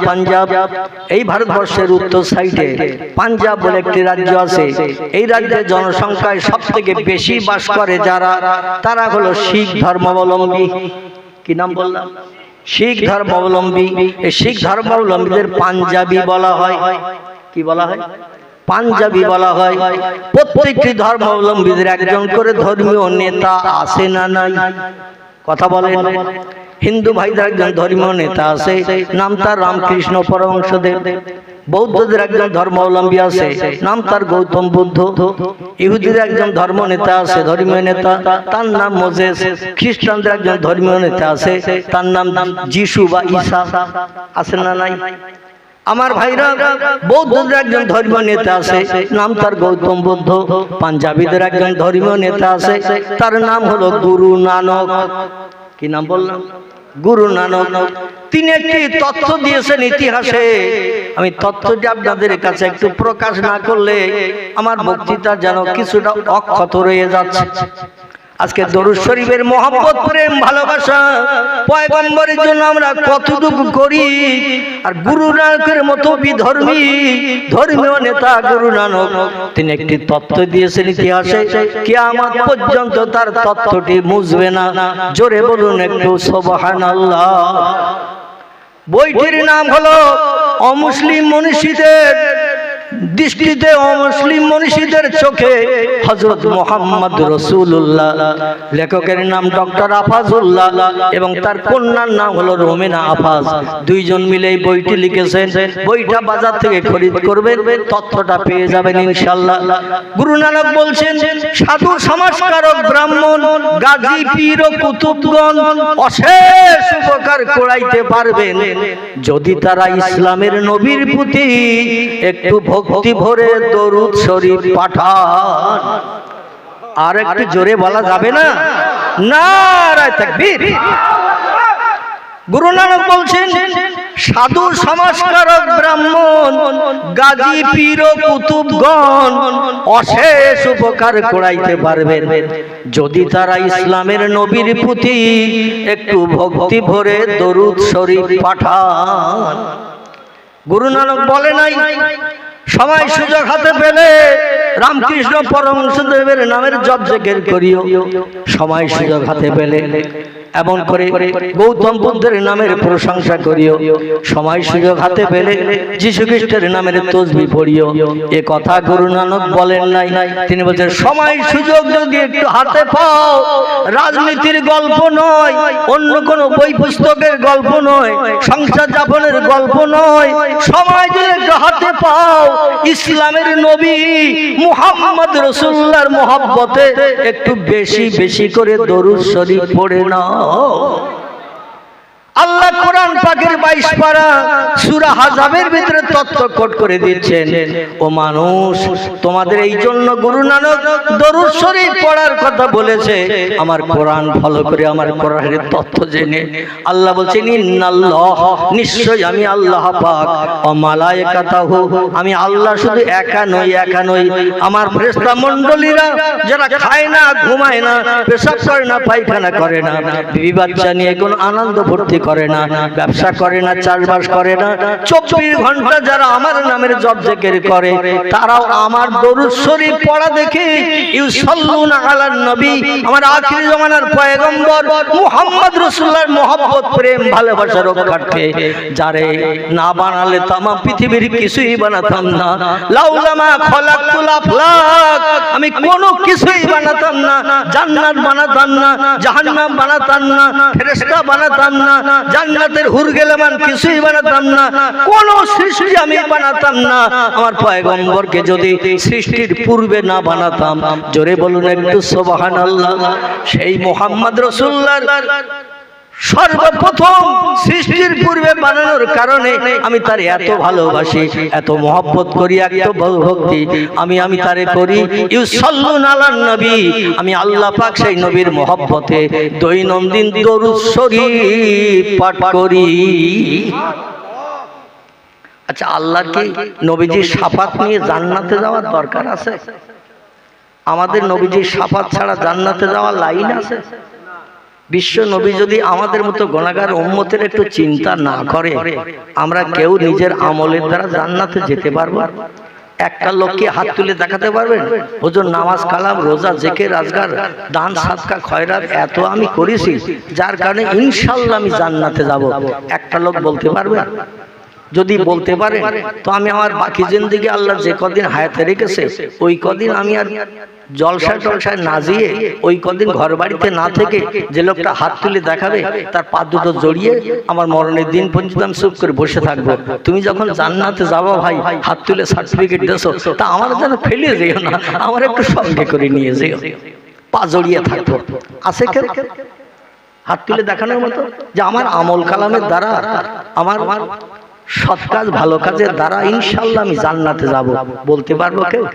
পাঞ্জাব এই ভারতবর্ষের উত্তর সাইডে পাঞ্জাব বলে একটি রাজ্য আছে। এই রাজ্যের জনসংখ্যায় সবথেকে বেশি বাস করে যারা, তারা হলো শিখ ধর্মাবলম্বী। কি নাম বললাম? শিখ ধর্মাবলম্বী। এই শিখ ধর্মাবলম্বীদের পাঞ্জাবি বলা হয়। কি বলা হয়? পাঞ্জাবি বলা হয়। প্রত্যেকটি ধর্মাবলম্বীদের একজন করে ধর্মীয় নেতা আছে না নাই? কথা বলেন। হিন্দু ভাইদের একজন ধর্মীয় নেতা আছে, নাম তার রামকৃষ্ণ পরমহংসদেব। বৌদ্ধদের একজন ধর্মাবলম্বী আছে, নাম তার গৌতম বুদ্ধ। ইহুদিদের একজন ধর্ম নেতা আছে, ধর্মীয় নেতা, তার নাম মোজেস। খ্রিস্টানদের একজন ধর্মীয় নেতা আছে, তার নাম যিশু বা ঈসা। আছে না নাই? আমার ভাইরা, বৌদ্ধদের একজন ধর্মীয় নেতা আছে, নাম তার গৌতম বুদ্ধ। পাঞ্জাবিদের একজন ধর্মীয় নেতা আছে, তার নাম হলো গুরু নানক। কি নাম বললাম? গুরু নানক। তিনি একটি তথ্য দিয়েছেন ইতিহাসে। আমি তথ্যটি আপনাদের কাছে একটু প্রকাশ না করলে আমার বক্তৃতা যেন কিছুটা অক্ষত রয়ে যাচ্ছে। আজকে দরুদ শরীফের মহব্বত, প্রেম, ভালোবাসা, পয়গম্বরের জন্য আমরা কতটুকু করি। আর গুরু নানকের মতো বিধর্মী ধর্মীয় নেতা গুরু নানক, তিনি একটি তথ্য দিয়েছেন ইতিহাসে, কিয়ামত পর্যন্ত তার তথ্যটি মুছবে না। জোরে বলুন একটু সুবহানাল্লাহ। বইটির নাম হলো অমুসলিম মনীষীদের দৃষ্টিতে, অমুসলিম মনীষীদের চোখে হযরত মুহাম্মদ রাসূলুল্লাহ। লেখকের নাম ডক্টর আফাজুল্লাহ এবং তার কন্যার নাম হলো রোমেনা আফাজ। দুইজন মিলে এই বইটি লিখেছেন। বইটা বাজার থেকে খরিদ করবেন, তথ্যটা পেয়ে যাবেন ইনশাআল্লাহ। গুরু নানক বলছেন, সাধু সমাজকারক ব্রাহ্মণ গাজী পীর ও কুতুবগণ অশেষ উপকার করাইতে পারবেন যদি তারা ইসলামের নবীর প্রতি একটু ভক্তি ভরে দরুদ শরীফ পাঠান। আর একটু জোরে বলা যাবে না? নারায়ে তাকবীর। গুরু নানক বলছেন, সাধু সমাজকারক ব্রাহ্মণ গাজী পীর ও কুতুবগণ অশেষ উপকার করাইতে পারবেন যদি তারা ইসলামের নবীর প্রতি একটু ভক্তি ভরে দরুদ শরীফ পাঠান। গুরু নানক বলে নাই সময় সুযোগ হাতে পেলে রামকৃষ্ণ পরমহংসদেবের নামের জপ জিকির করিও, সময় সুযোগ হাতে পেলে এমন করে গৌতম বুদ্ধের নামের প্রশংসা করিও, সময় সুযোগ হাতে পেলে যীশু খ্রিস্টের নামের তসবিহ পড়িও। এ কথা গুরু নানক বলেন নাই। তিনি বলছেন, সময় সুযোগ যদি একটু হাতে পাও, রাজনীতির গল্প নয়, অন্য কোনো বই পুস্তকের গল্প নয়, সংসার যাপনের গল্প নয়, সময় যদি একটু হাতে পাও, ইসলামের নবী মুহাম্মদ রাসূলুল্লাহর মহব্বতে একটু বেশি বেশি করে দরুদ শরীফ পড়ে নাও। আল্লাহ কোরআন পাকের 22 পারা সূরা হাজাবের ভিতরে তথ্য কোট করে দিচ্ছেন, ও মানুষ, তোমাদের এই জন্য গুরু নানক দরুদ শরীফ পড়ার কথা বলেছে। আমার কোরআন ফলো করে, আমার কোরআনের তথ্য জেনে আল্লাহ বলছেন, ইন্নাল্লাহ, নিশ্চয় আমি আল্লাহ পাক, ও মালায়েকাতাহু, আমি আল্লাহ শুধু একা নই, আমার ফেরেশতা মণ্ডলীরা যারা খায় না, ঘুমায় না, পেশাব করে না, পায়খানা করে না, বিবি বাচ্চা নিয়ে কোনো আনন্দ ফুর্তি করে না, ব্যবসা করে না, চাষবাস করে না, 24 ঘন্টা যারা আমার নামের জপ জিকির করে, তারাও আমার দরুদ শরীফ পড়া দেখে ইউসাল্লুনা আলান নবী, আমার আখির জামানার পয়গম্বর মুহাম্মদ রাসূলুল্লাহর মহব্বত, প্রেম, ভালোবাসা রক্ষার্থে যারে না বানালে তাম পৃথিবীর কিছুই বানাতাম না। লাউলামা খলাকতুল আফলাক, আমি কোনো কিছুই বানাতাম না, জান্নাত বানাতাম না, জাহান্নাম বানাতাম না, ফেরেশতা বানাতাম না, জান্নাতের হুর গেলেমান কিছুই বানাতাম না, কোন সৃষ্টি আমি বানাতাম না আমার পয়গম্বরকে যদি সৃষ্টির পূর্বে না বানাতাম। জোরে বলুন একটু সুবহানাল্লাহ। সেই মুহাম্মদ রাসূলুল্লাহর সর্বপ্রথম সৃষ্টির পূর্বে বানানোর কারণে আমি তার এত ভালোবাসি, এত মহব্বত করি, এত ভক্তি আমি তারে করি। ইউসাল্লুনা আলান নবী, আমি আল্লাহ পাক সেই নবীর মহব্বতে দৈনন্দিন দরুদ শরীফ পাঠ করি। আচ্ছা, আল্লাহ কি নবীজির শাফাত নিয়ে জান্নাতে যাওয়ার দরকার আছে? আমাদের নবীজির শাফাত ছাড়া জান্নাতে যাওয়ার লাইন আছে? বিশ্ব নবী যদি আমাদের মতো গুনাহগার উম্মতের একটু চিন্তা না করে, আমরা কেউ নিজের আমলের দ্বারা জান্নাতে যেতে পারবো? একটা লোককে হাত তুলে দেখাতে পারবেন হুজুর নামাজ কালাম রোজা জিকির আজকার দান সাদকা খয়রাত এত আমি করেছি যার কারণে ইনশাআল্লাহ আমি জান্নাতে যাব? একটা লোক বলতে পারবে? যদি বলতে পারে তো আমি আমার বাকি জিন্দেগি আল্লাহ যে কদিন হায়াতে রেখেছে ওই কদিন আমি আর জলসায় টলসায় না যেয়ে ওই কদিন ঘর বাড়িতে না থেকে যে লোকটা হাত তুলে দেখাবে তার পা দুটো জড়িয়ে আমার মরণের দিন পর্যন্ত আমি চুপ করে বসে থাকবো। তুমি যখন জান্নাতে যাবো ভাই হাত তুলে সার্টিফিকেট দেছো, তা আমার যেন ফেলে যেও না, আমার একটু সঙ্গে করে নিয়ে যেও, পা জড়িয়ে থাকবো। আছে কেউ হাত তুলে দেখানোর মতো যে আমার আমল কালামের দ্বারা আমার সৎ কাজ ভালো কাজের দ্বারা ইনশাআল্লাহ আমি জান্নাতে যাব? বলতে পারবো কেউ?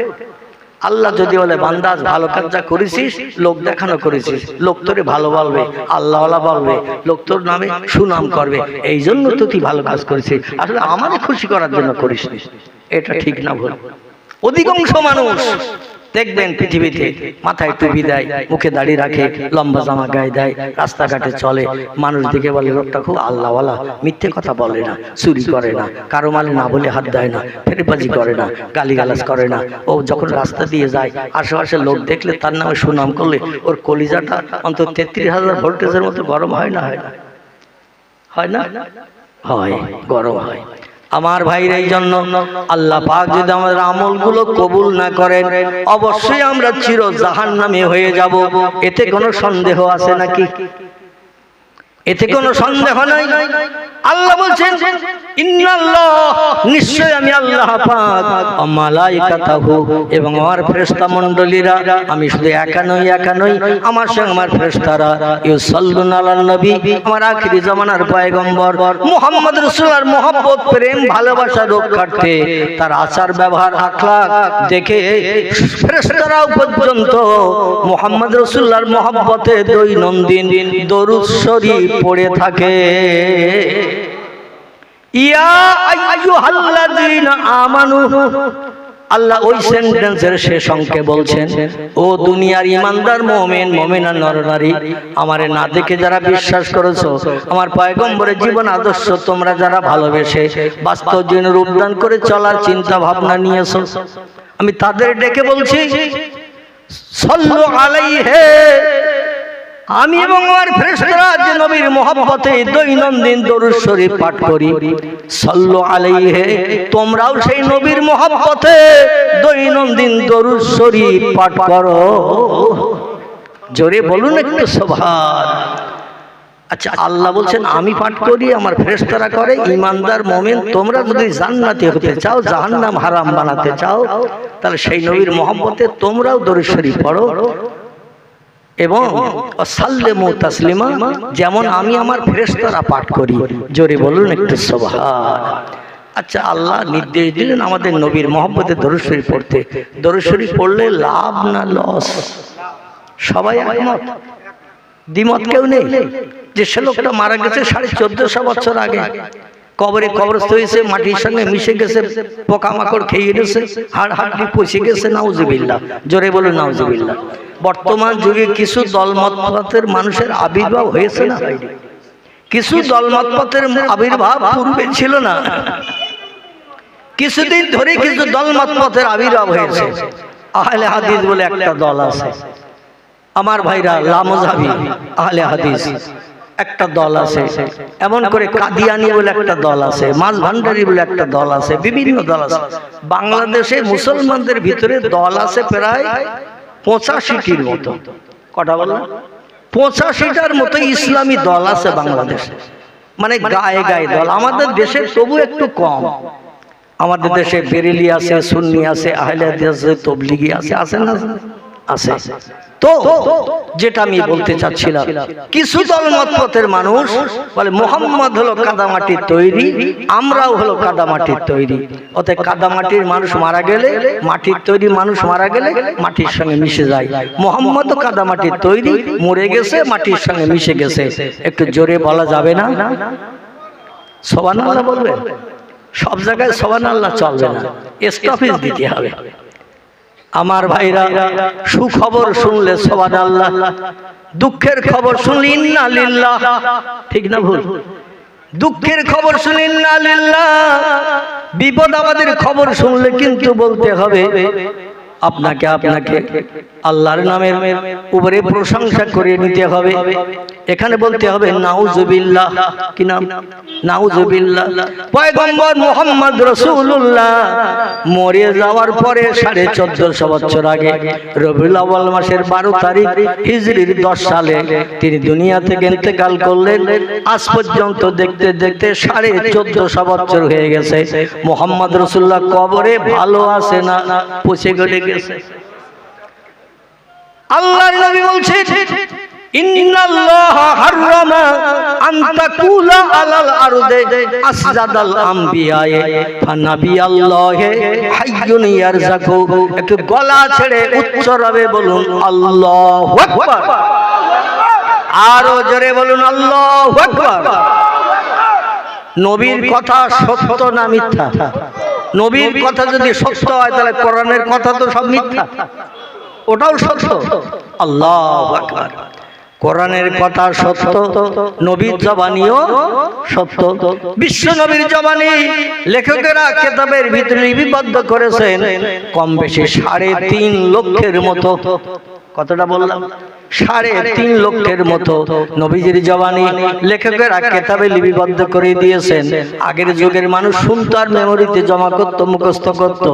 আল্লাহ যদি বলে বান্দা ভালো কাজ যা করেছিস, লোক দেখানো করেছিস, লোক তোরে ভালো বলবে, আল্লাহওয়ালা বলবে, লোক তোর নামে সুনাম করবে, এই জন্য তো তুই ভালো কাজ করেছিস, আসলে আমাকে খুশি করার জন্য করিসনি। এটা ঠিক না ভুল? অধিকাংশ মানুষ দেখবেন পৃথিবীতে মাথায় টুপি দেয়, মুখে দাড়ি রাখে, লম্বা জামা গায়ে দেয়, রাস্তাঘাটে চলে, মানুষ দেখে বলে লোকটা খুব আল্লাহওয়ালা, মিথ্যে কথা বলে না, চুরি করে না, কারো মালে না বলে হাত দেয় না, ফেরেবাজি করে না, গালিগালাজ করে না। ও যখন রাস্তা দিয়ে যায় আশেপাশে লোক দেখলে তার নামে সুনাম করলে ওর কলিজাটা অন্তত 33,000 ভোল্টেজের মতো গরম হয় না? হয় না? হয় না? হয়, গরম হয়। আমার ভাইর এই জন্য আল্লাহ পাক যদি আমাদের আমলগুলো কবুল না করেন অবশ্যই আমরা চির জাহান্নামী হয়ে যাব। এতে কোনো সন্দেহ আছে নাকি? এতে কোনো সন্দেহ নাই। আল্লাহ বলছেন ইন্নাল্লাহ, নিশ্চয় আমি আল্লাহ পাক, ও মালাইকাতাহু, এবং আমার ফেরেশতা মণ্ডলীরা, আমি শুধু একা নই আমার সঙ্গে আমার ফেরেশতারা, ইউসাল্লুনা আলান নবী, আমার আখিরি জামানার পয়গম্বর মুহাম্মদ রাসূলুল্লাহর মহব্বত প্রেম ভালোবাসা রক্ষার্থে তার আচার ব্যবহার আখলাক দেখে ফেরেশতারাও পর্যন্ত মুহাম্মদ রাসূলুল্লাহর মহব্বতে দৈনন্দিন দরুদ শরীফ পড়ে থাকে। ইয়া আইয়ুহাল্লাযীনা আমানু, আল্লাহ ওই সেন্টেন্সের শেষ অংশে বলছেন, ও দুনিয়ার ইমানদার মুমিন মুমিনা নরনারী, আমারে না দেখে যারা বিশ্বাস করেছো, আমার পয়গম্বরের জীবন আদর্শ তোমরা যারা ভালোবেসে বাস্তব জীবনে রূপদান করে চলার চিন্তা ভাবনা নিয়েছো, আমি তাদের ডেকে বলছি সাল্লু আলাইহি, আমি এবং আমার ফেরেশতারা যে নবীর মহব্বতে দৈনন্দিন দরুদ শরীফ পাঠ করি, সাল্লু আলাইহি, তোমরাও সেই নবীর মহব্বতে দৈনন্দিন দরুদ শরীফ পাঠ করো। জোরে বলুন একটু সুবহান। আচ্ছা, আল্লাহ বলছেন আমি পাঠ করি, আমার ফেরেশতারা করে, ইমানদার মুমিন তোমরা যদি জান্নাতি হতে চাও, জাহান্নাম হারাম বানাতে চাও, তাহলে সেই নবীর মহব্বতে তোমরাও দরুদ শরীফ পড়ো এবং সাল্লিমু তাসলিমা, যেমন আমি আমার ফেরেশতারা পাঠ করি। জোরে বলুন একটু সুবহান। আচ্ছা, আল্লাহ নির্দেশ দিলেন আমাদের নবীর মহব্বতে দরুদ শরীফ পড়তে। দরুদ শরীফ পড়লে লাভ না লস? সবাই একমত? দ্বিমত কেউ নেই? যে সে লোকটা মারা গেছে 1450 বছর আগে, কবরে কবরস্থ হয়েছে, মাটির সঙ্গে মিশে গেছে, পোকামাকড় খেয়ে গেছে, হাড় হাড্ডি পচে গেছে, নাউজুবিল্লাহ। জোরে বলুন নাউজুবিল্লাহ। বর্তমান যুগে কিছু দলমতপথের মানুষের আবির্ভাব হয়েছে না? কিছু দলমতপথের আবির্ভাব পূর্বে ছিল না, কিছুদিন ধরে কিছু দলমতপথের আবির্ভাব হয়েছে। আহলে হাদিস বলে একটা দল আছে, আমার ভাইরা, লামাযহাবী আহলে হাদিস একটা দল আছে, এমন করে কাদিয়ানি বলে একটা দল আছে, মাঝ ভান্ডারি বলে একটা দল আছে, বিভিন্ন দল আছে। বাংলাদেশে মুসলমানদের ভিতরে দল আছে প্রায় 85টির মতো। কটা বললাম? 85টার মতো ইসলামী দল আছে বাংলাদেশে, মানে গায়ে গায়ে দল। আমাদের দেশে তবু একটু কম। আমাদের দেশে বেরেলি আছে, সুন্নি আছে, আহলে হাদিস আছে, তবলিগি আছে, আছে না? আছে। তো যেটা আমি বলতে চাচ্ছিলাম, কিছু দলমতপথের মানুষ বলে মুহাম্মদ হলো কাদামাটির তৈরি, আমরাও হলো কাদামাটির তৈরি। অতএব কাদামাটির মানুষ মারা গেলে, মাটির তৈরি মানুষ মারা গেলে মাটির সঙ্গে মিশে যায়। মুহাম্মদও কাদামাটির তৈরি, মরে গেছে, মাটির সঙ্গে মিশে গেছে। একটু জোরে বলা যাবে না? সুবহানাল্লাহ বলবেন? সব জায়গায় সুবহানাল্লাহ চলবে না, স্টপেজ দিতে হবে। আমার ভাইরা, সুখবর শুনলে সুবহানাল্লাহ, দুঃখের খবর শুনলে ইন্না লিল্লাহ, ঠিক না ভুল? দুঃখের খবর শুনলে ইন্না লিল্লাহ, বিপদ আপদের খবর শুনলে কিন্তু বলতে হবে আপনাকে আল্লাহর নামের উপরে প্রশংসা করে নিতে হবে। এখানে বলতে হবে নাউজুবিল্লাহ। কি নাম? নাউজুবিল্লাহ। পয়গম্বর মুহাম্মদ রাসূলুল্লাহ মরে যাওয়ার পরে 1450 বছর আগে রবিউল আউয়াল মাসের 12 তারিখ হিজরির 10 সালে তিনি দুনিয়া থেকে ইন্তেকাল করলেন। আজ পর্যন্ত দেখতে দেখতে 1450 বছর হয়ে গেছে। মুহাম্মদ রাসূলুল্লাহ কবরে ভালো আছে না পচে গলে গেছে? আল্লাহর নবী বলছেন ইন্নাল্লাহা হারামা আন তাকুলা আলাল আরদে আসজাদাল আমবিয়ায়ে ফানাবিয়াল্লাহি হাইয়ুন ইয়ারযাকু। একটু গলা ছেড়ে উচ্চ রবে বলুন আল্লাহু আকবার। আরো জোরে বলুন আল্লাহু আকবার। নবীর কথা সত্য না মিথ্যা? নবীর কথা যদি সত্য হয় তাহলে কোরআনের কথা তো সব মিথ্যা, ওটাও সত্য। আল্লাহু আকবার। কোরআনের কথা সত্য, নবীর জবানিও সত্য। বিশ্ব নবীর জবানি লেখকেরা কিতাবের ভিতরে লিপিবদ্ধ করেছেন কম বেশি 3.5 লক্ষের মতো। কতটা বললাম? 3.5 লক্ষের মতো নবীজির জবানি লেখকেরা কিতাবে লিপিবদ্ধ করে দিয়েছেন। আগের যুগের মানুষ শুনতো আর মেমোরিতে জমা করত, মুখস্থ করত।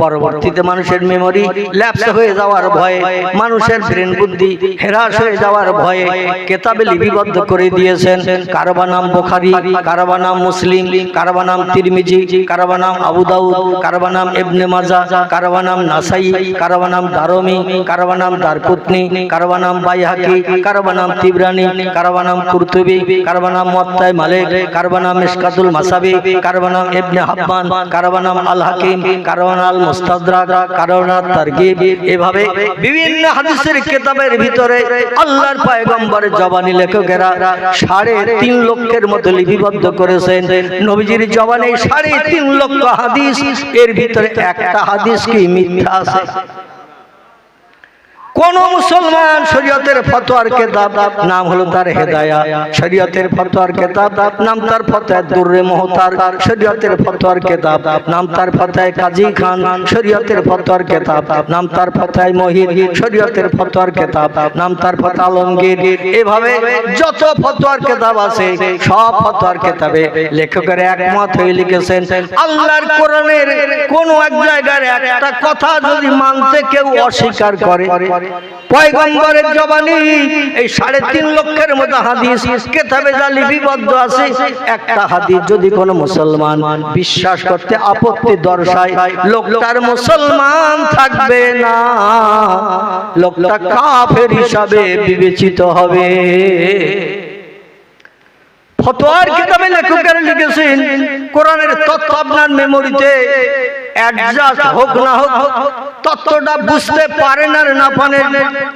পরবর্তীতে মানুষের মেমোরি ল্যাপস হয়ে যাওয়ার ভয়ে, মানুষের ব্রেন বুদ্ধি হ্রাস হয়ে যাওয়ার ভয়ে কিতাবে লিপিবদ্ধ করে দিয়েছেন। কারো বা নাম বুখারী, কারো বা নাম মুসলিম, কারো বা নাম তিরমিজি, কারো বা নাম আবু দাউদ, কারো বা নাম ইবনে মাজাহ, কারো বা নাম নাসাই, কারো বা নাম দারমি, কারো বা নাম দারকুতনি, কারো বা নাম বাইহাকি, কারো বা নাম তিবরানি, কারো বা নাম কুরতুবি, কারো বা নাম মুওয়াত্তা মালিক, কারো বা নাম মিশকাতুল মাসাবি, কারো বা নাম ইবনে হাব্বান, কারো বা নাম আল হাকিম, কারো বা নাম আল মুস্তাদরাক, কারো বা নাম তারগিব। এভাবে বিভিন্ন হাদিসের কিতাবের ভিতরে আল্লাহর পয়গম্বরের জবানি লেখকেরা 3.5 লক্ষের মতো লিপিবদ্ধ করেছেন। নবীজির জবানি 3.5 লক্ষ হাদিস, এর ভিতরে একটা হাদিস কি মিথ্যা আছে? কোন মুসলমান শরীয়তের ফতোয়ার কিতাব নাম হলো তার হেদায়া, শরীয়তের ফতোয়ার কিতাব নাম তার ফতোয়া দুররে মুহতার, শরীয়তের ফতোয়ার কিতাব নাম তার ফতোয়া কাজী খান, শরীয়তের ফতোয়ার কিতাব নাম তার ফতোয়া মহিদ, শরীয়তের ফতোয়ার কিতাব নাম তার ফতোয়া আলমগীর। এভাবে যত ফতোয়ার কিতাব আছে সব ফতোয়ার কিতাবে লেখকেরা একমত হয়ে লিখেছেন আল্লাহর কোরআনের কোন এক জায়গার একটা কথা যদি মানতে কেউ অস্বীকার করে, পয়গম্বরের জবানি এই 3.5 লক্ষের মতো হাদিস কিতাবে যা লিপিবদ্ধ আছে, একটা হাদিস যদি কোনো মুসলমান বিশ্বাস করতে আপত্তি দর্শায়, লোকটার মুসলমান থাকবে না, লোকটা কাফের হিসাবে বিবেচিত হবে। ফতোয়ার কিতাবে লেখকেরা লিখেছেন কোরআনের তথ্য আপনার মেমোরিতে অ্যাডজাস্ট হোক না হোক, তত্ত্বটা বুঝতে পারেন আর না পারেন,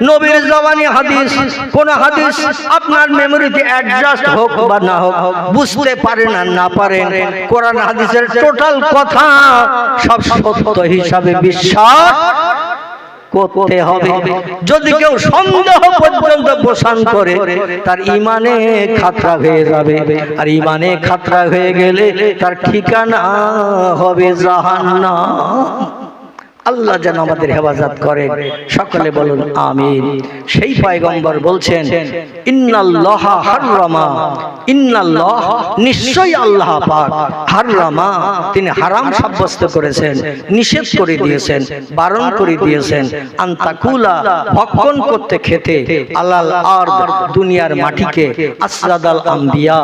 নবীর জবানি হাদিস কোন হাদিস আপনার মেমোরিতে অ্যাডজাস্ট হোক বা না হোক, বুঝতে পারেন আর না পারেন, কোরআন হাদিসের টোটাল কথা সব সত্য হিসাবে বিশ্বাস করতে হবে। যদি কেউ সন্দেহ পর্যন্ত পোষণ করে তার ইমানে খাতরা হয়ে যাবে, আর ইমানে খাতরা হয়ে গেলে তার ঠিকানা হবে জাহান্নাম। আল্লাহ যেন আমাদের হেফাজত করেন, সকলে বলুন আমিন। সেই পয়গম্বর বলছেন ইন্নাল্লাহা হারামা, ইন্নাল্লাহ নিশ্চয়ই আল্লাহ পাক, হারামা তিনি হারাম সাব্যস্ত করেছেন, নিষেধ করে দিয়েছেন, বারণ করে দিয়েছেন, আনতাকুলা ভক্ষণ করতে খেতে, আলাল আরদ দুনিয়ার মাটিকে, আসরাদাল আম্বিয়া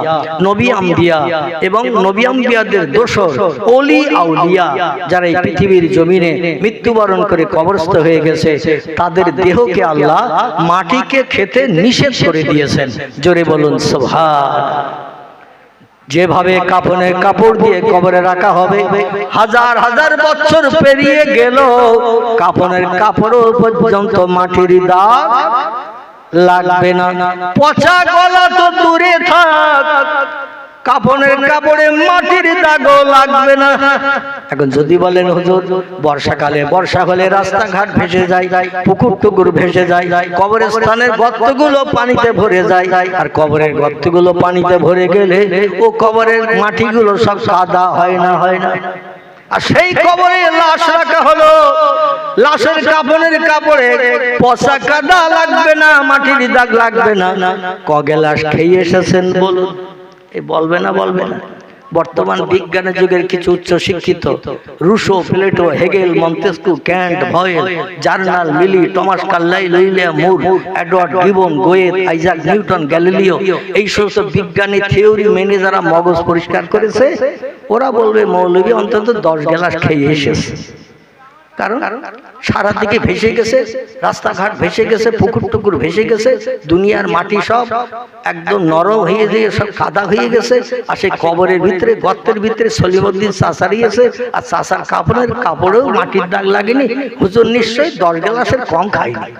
নবী আম্বিয়া এবং নবী আম্বিয়াদের দোসর ওলি আউলিয়া যারা এই পৃথিবীর জমিনে মৃত্যুবরণ করে কবরস্থ হয়ে গেছে তাদের দেহকে আল্লাহ মাটিকে খেতে নিষেধ করে দিয়েছেন। জোরে বলুন সুবহান। যেভাবে কাফনের কাপড় দিয়ে কবরে রাখা হবে, হাজার হাজার বছর পেরিয়ে গেল কাফনের কাপড় পর্যন্ত মাটির দাগ লাগবে না। পচা গলা তো দূরে থাক, কাফনের কাপড়ে মাটির দাগও লাগবে না। এখন যদি বলেন হুজুর বর্ষাকালে বর্ষা হলে রাস্তাঘাট ভেসে যায়, পুকুর টুকুর ভেসে যায়, কবরস্থানের গর্তগুলো পানিতে ভরে যায়, আর কবরের গর্তগুলো পানিতে ভরে গেলে ও কবরের মাটিগুলো সব কাদা হয় না? হয় না? আর সেই কবরে লাশ রাখা হলো, লাশের কাফনের কাপড়ে পচা কাদা লাগবে না, মাটির দাগ লাগবে না। ক গ্লাস খেয়ে এসেছেন বলুন? এই বলবে না? বলবে না? বর্তমান বিজ্ঞানের যুগের কিছু উচ্চ শিক্ষিত Rousseau, Plato, Hegel, Montesquieu, Kant, ভয়েল, জার্নাল, Mill, Thomas Carlyle, William Moore, Edward Gibbon, Goethe, Isaac Newton, Galileo, এই সমস্ত বিজ্ঞানী থিওরি মেনে যারা মগজ পরিষ্কার করেছে, ওরা বলবে মৌলবী অন্তত 10 গ্লাস খেয়ে এসেছে। কারণ সারা দিকে ভেসে গেছে, রাস্তাঘাট ভেসে গেছে, পুকুর টুকুর ভেসে গেছে, দুনিয়ার মাটি সব একদম নরম হয়ে গিয়ে সব কাদা হয়ে গেছে। আর সেই কবরের ভিতরে, গর্তের ভিতরে সলিমুদ্দিন চাচারিয়েছে, আর চাচার কাপড়ের কাপড়েও মাটির দাগ লাগেনি। হুজুর নিশ্চয়ই 10 গ্লাসের কম খায়নি।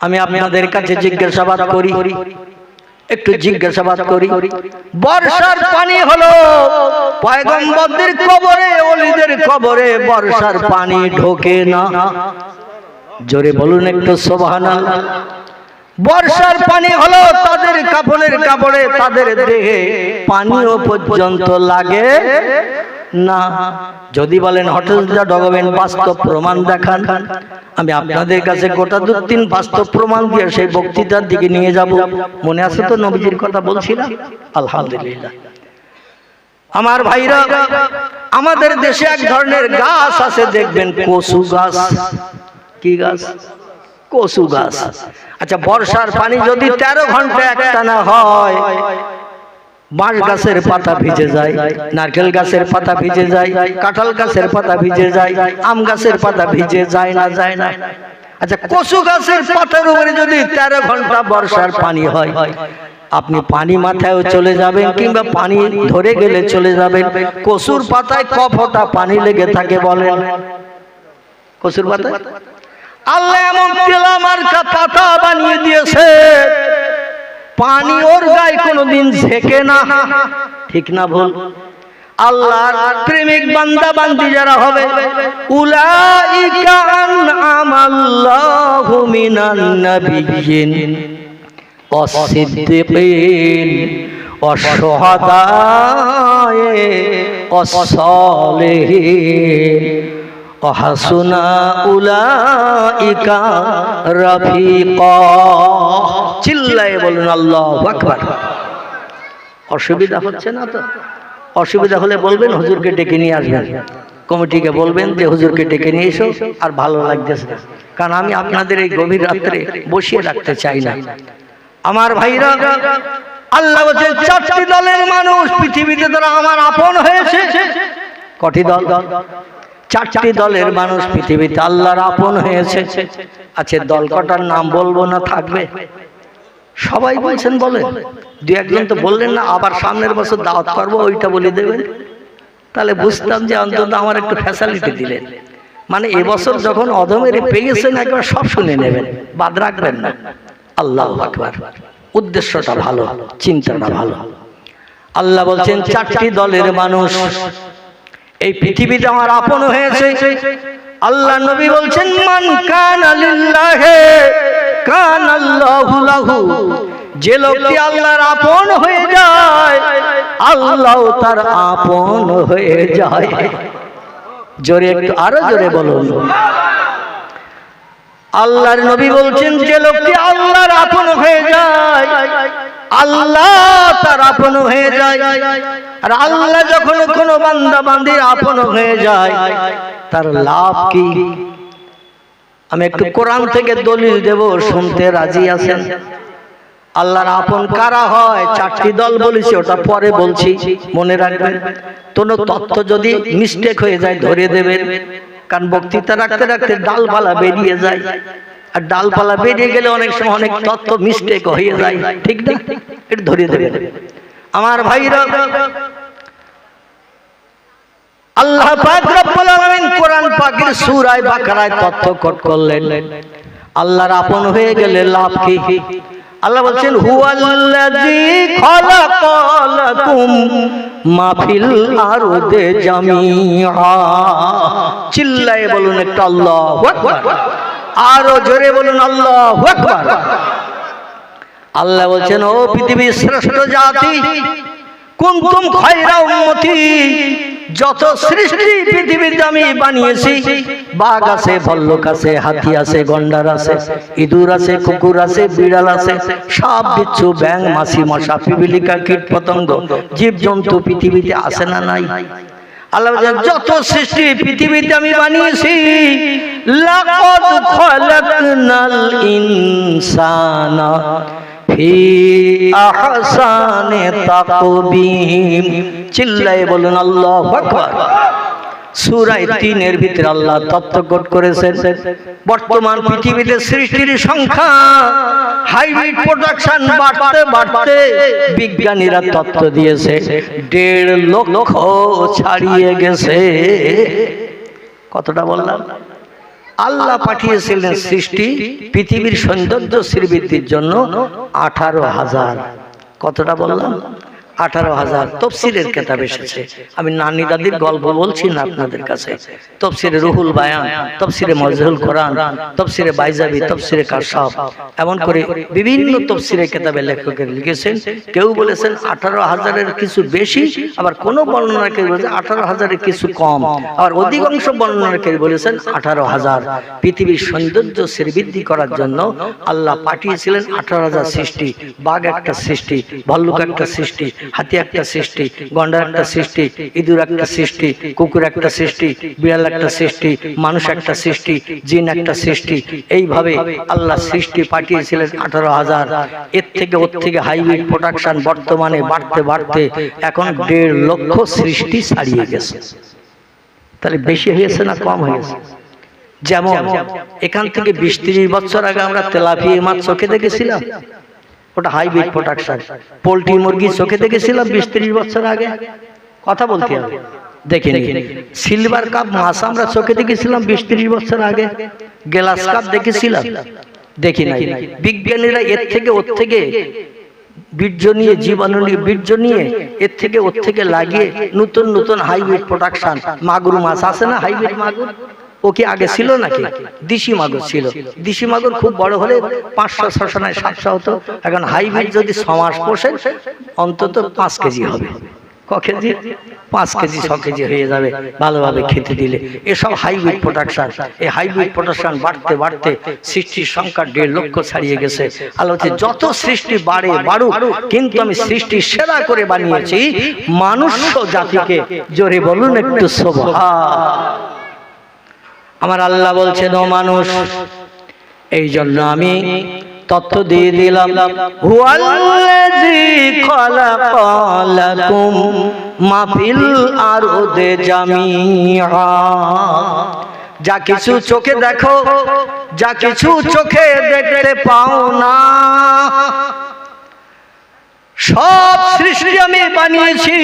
আমি আপনাদের কাছে জিজ্ঞাসাবাদ করি, একটু জিজ্ঞাসাবাদ করি, বর্ষার পানি হলো পয়গম্বরদের কবরে, ওলিদের কবরে বর্ষার পানি ঢোকে না? জোরে বলুন একটু সুবহানাল্লাহ। বর্ষার পানি হলো তাদের কাফনের কাপড়ে, তাদের দেহে পানিও পর্যন্ত লাগে না। যদি বলেন হোটেল ডগবেন বাস্তব প্রমাণ দেখান, আমি আপনাদের কাছে গোটা 2-3 বাস্তব প্রমাণ দিয়ে সেই বক্তৃতার দিকে নিয়ে যাব। মনে আছে তো নবীজির কথা বলছিলাম? আলহামদুলিল্লাহ। আমার ভাইরা, আমাদের দেশে এক ধরনের গাছ আছে, দেখবেন কচু গাছ। কি গাছ? কচু গাছ। আচ্ছা, বর্ষার পানি যদি 13 ঘন্টা একটানা হয়, বাঁশ গাছের পাতা ভিজে যায়, নারকেল গাছের পাতা ভিজে যায়, কাঁঠাল গাছের পাতা ভিজে যায়, আম গাছের পাতা ভিজে যায় না? যায় না? আচ্ছা, কচু গাছের পাতার উপরে যদি 13 ঘন্টা বর্ষার পানি হয়, আপনি পানি মাথায়ও চলে যাবেন, কিংবা পানি ধরে গেলে চলে যাবেন। কচুর পাতায় ক ফোঁটা পানি লেগে থাকে বলেন? কচুর পাতায় আল্লাহ এমন তেলামার্কা পাতা বানিয়ে দিয়েছে, পানি ওর গায়ে কোনোদিন ঝেঁকে না। ঠিক না ভুল? আল্লাহর প্রেমিক বান্দা বান্দি যারা হবে, উলাইকা আনআমাল্লাহু মিনান নাবিয়্যিন ওয়াস-সিদ্দীকিন ওয়াশ-শুহাদায়ে ওয়াস-সালিহিন ওয়াহাসুনা উলাইকা রাফিকা। চিল্লায়ে বলুন আল্লাহু আকবার। অসুবিধা হচ্ছে না তো? অসুবিধা হলে বলবেন, হুজুরকে ডেকে নিয়ে আসবেন। কমিটিকে বলবেন যে হুজুরকে ডেকে নিয়ে এসো, আর ভালো লাগতেছে না, কারণ আমি আপনাদের এই গভীর রাত্রে বসিয়ে রাখতে চাই না। আমার ভাইরা, আল্লাহ বলেন 4টি দলের মানুষ পৃথিবীতে তারা আমার আপন হয়েছে। কটি দল? 4টি দলের মানুষ পৃথিবীতে আল্লাহর আপন হয়েছে। আচ্ছা, দল কটার নাম বলবো না? থাকবে? সবাই বলছেন বলে, 2-1 তো বললেন না। আবার সামনের বছর দাওয়াত করবো, ওইটা বলে দেবেন, তাহলে বুঝতাম যে অন্তত আমার একটু ফ্যাসিলিটি দিলেন। মানে এবছর যখন অধমের পেয়েছেন, একবার সব শুনে নেবেন, বাদ রাখবেন না। আল্লাহু আকবার। উদ্দেশ্যটা ভালো, চিন্তাটা ভালো। আল্লাহ বলছেন 4টি দলের মানুষ এই পৃথিবীতে আমার আপন হয়েছে। আল্লাহ নবী বলছেন, মান কানা লিল্লাহি কানাল্লাহু লাহু। যে লোকটি আল্লাহর আপন হয়ে যায়, আল্লাহ তার আপন হয়ে যায়। জোরে একটু আরো জোরে বলুন। আল্লাহর নবী বলছেন, যে লোকটি আল্লাহর আপন হয়ে যায়, আল্লাহ তার আপন হয়ে যায়। আর আল্লাহ যখন কোনো বান্দা বান্দির আপন হয়ে যায়, তার লাভ কি? আমি একটু কোরআন থেকে দলিল দেব, শুনতে রাজি আছেন? আল্লাহর আপন কারা হয়? 4টি দল বলেছি, ওটা পরে বলছি, মনে রাখবেন। কোনো তথ্য যদি মিস্টেক হয়ে যায় ধরে দেবেন, কারণ বক্তৃতা রাখতে রাখতে ডালপালা বেরিয়ে যায়, আর ডালপালা বেরিয়ে গেলে অনেক সময় অনেক তথ্য মিস্টেক হয়ে যায়, ঠিক না? এটা ধরে দেবেন। আমার ভাইরা, আল্লাহ পাক রব্বুল আলামিন কোরআন পাকের সূরা বাকারায় তথ্য কোট করলেন, আল্লাহর আপন হয়ে গেলে লাভ কি? আল্লাহ বলছেন হুয়াল্লাযী খালাকালাকুম মা ফিল আরদি জামিআ। চিল্লায়ে বলুন একটু আল্লাহু আকবার, আরো জোরে বলুন আল্লাহু আকবার। আল্লাহ বলছেন ও পৃথিবীর শ্রেষ্ঠ জাতি, কুনতুম খায়রা উম্মতি, যত সৃষ্টি পৃথিবীতে আমি বানিয়েছি, বাঘ আছে, ভল্লুক আছে, হাতি আছে, গন্ডার আছে, ইঁদুর আছে, কুকুর আছে, বিড়াল আছে, সাপ বিচ্ছু, ব্যাঙ, মাছি, মশা, পিপিলিকা, কীট পতঙ্গ, জীব জন্তু পৃথিবীতে আছে না নাই? আল্লাহ বলেন যত সৃষ্টি পৃথিবীতে আমি বানিয়েছি, লাকাদ খালাকনাল ইনসানা ফি আহসানি তাকবীম। চিল্লায়ে বলুন আল্লাহু আকবার। সূরা ৩ এর ভিতরে আল্লাহ তথ্যকট করেছেন বর্তমান পৃথিবীতে সৃষ্টির সংখ্যা হাইব্রিড প্রোডাকশন বাড়তে বাড়তে বিজ্ঞানীরা তথ্য দিয়েছে ১.৫ লক্ষ ছাড়িয়ে গেছে। কতটা বললাম? আল্লাহ পাঠিয়েছিলেন সৃষ্টি পৃথিবীর সৌন্দর্য শ্রীবৃদ্ধির জন্য ১৮,০০০। কতটা বললাম? ১৮,০০০। তফসিরের কিতাব এসেছে, আমি নানি দাদির গল্প বলছি না আপনাদের কাছে। তফসিরে রুহুল বায়ান, তফসিরে মজহুল কোরআন, তফসিরে বাইজাবি, তফসিরে কাশফ, এমন করে বিভিন্ন তফসিরের কিতাবে লেখকের লিখেছেন। কেউ বলেছেন ১৮,০০০-এর কিছু বেশি, আবার কোন বর্ণনাকারী বলেছেন ১৮,০০০-এর কিছু কম, আবার অধিকাংশ বর্ণনাকারী বলেছেন ১৮,০০০। পৃথিবীর সৌন্দর্য শ্রীবৃদ্ধি করার জন্য আল্লাহ পাঠিয়েছিলেন ১৮,০০০ সৃষ্টি। বাঘ একটা সৃষ্টি, ভল্লুক একটা সৃষ্টি, হাতি একটা সৃষ্টি, গন্ডার একটা সৃষ্টি, ইঁদুর একটা সৃষ্টি, কুকুর একটা সৃষ্টি, বিড়াল একটা সৃষ্টি, মানুষ একটা সৃষ্টি, জিন একটা সৃষ্টি। এইভাবে আল্লাহ সৃষ্টি পাঠিয়েছিলেন ১৮,০০০। এর থেকে ওর থেকে হাইব্রিড প্রোডাকশন বর্তমানে বাড়তে বাড়তে এখন ১.৫ লক্ষ সৃষ্টি ছাড়িয়ে গেছে। তাহলে বেশি হয়েছে না কম হয়েছে? যেমন এখান থেকে ২০-৩০ বছর আগে আমরা তেলাপিয়া মাছ চোখে দেখেছিলাম, ওটা হাইব্রিড প্রোডাকশন। পোল্ট্রি মুরগি চোখে দেখেছিলাম ২০-৩০ বছর আগে, কথা বলতে হবে, দেখিনি। সিলভার কাপ মাছ আমরা চোখে দেখেছিলাম ২০-৩০ বছর আগে, গ্লাস কাপ দেখেছিলাম, দেখি নাই। বিজ্ঞানীরা এর থেকে ওর থেকে বীর্য নিয়ে, জীবাণু নিয়ে, বীর্য নিয়ে এর থেকে ওর থেকে লাগিয়ে নতুন নতুন হাইব্রিড প্রোডাকশন। মাগুর মাছ আছে না, হাইব্রিড মাগুর, ও কি আগে ছিল নাকি? দেশি মাগুর ছিল। দেশি মাগুর খুব বড় হলে ৫০০-৬০০ নয় ৭০০ হতো। এখন হাইব্রিড যদি ৬ মাস পোষে অন্তত ৫ কেজি হবে। ক কেজি? ৫ কেজি ৬ কেজি হয়ে যাবে ভালোভাবে খেতে দিলে। এসব হাইব্রিড প্রোডাকশন। এই হাইব্রিড প্রোডাকশন বাড়তে বাড়তে সৃষ্টির সংখ্যা ১.৫ লক্ষ ছাড়িয়ে গেছে। আল্লাহ যত সৃষ্টি বাড়ে বাড়ুক, কিন্তু আমি সৃষ্টি সেরা করে বানিয়েছি মানুষ জাতিকে। জোরে বলুন একটু সুবহান। আমার আল্লাহ বলছেন ও মানুষ, এই জন্য আমি তথ্য দিয়ে দিলাম হুয়াল্লাযী খালাকালাকুম মা ফিল আরদি জামিআ। যা কিছু চোখে দেখো, যা কিছু চোখে দেখতে পাও না, সব সৃষ্টি আমি বানিয়েছি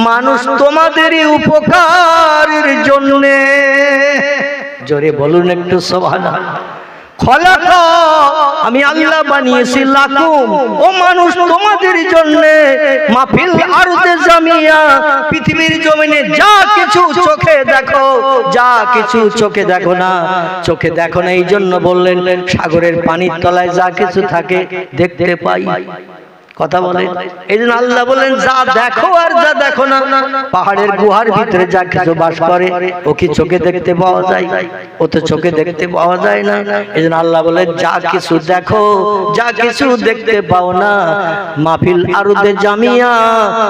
মানুষ তোমাদেরই উপকারের জন্য। জোরে বলুন একটু সুবহানাল্লাহ। খলাকা, আমি আল্লাহ বানিয়েছি, লাকুম, ও মানুষ তোমাদের জন্য, মাফিল আরদে জামিয়া, পৃথিবীর জমিনে যা কিছু চোখে দেখো, যা কিছু চোখে দেখো না। চোখে দেখো না এই জন্য বললেন সাগরের পানির তলায় যা কিছু থাকে দেখতে পাই। কথা বলে এই জন্য আল্লাহ বলেন যা দেখো আর যা দেখো না। পাহাড়ের গুহার ভিতরে যা কিছু বাস করে ও কি চোখে দেখতে পাওয়া যায়? ও তো চোখে দেখতে পাওয়া যায় না। এই জন্য আল্লাহ বলেন যা কিছু দেখো, যা কিছু দেখতে পাও না, মাহফিল আরদে জামিয়া,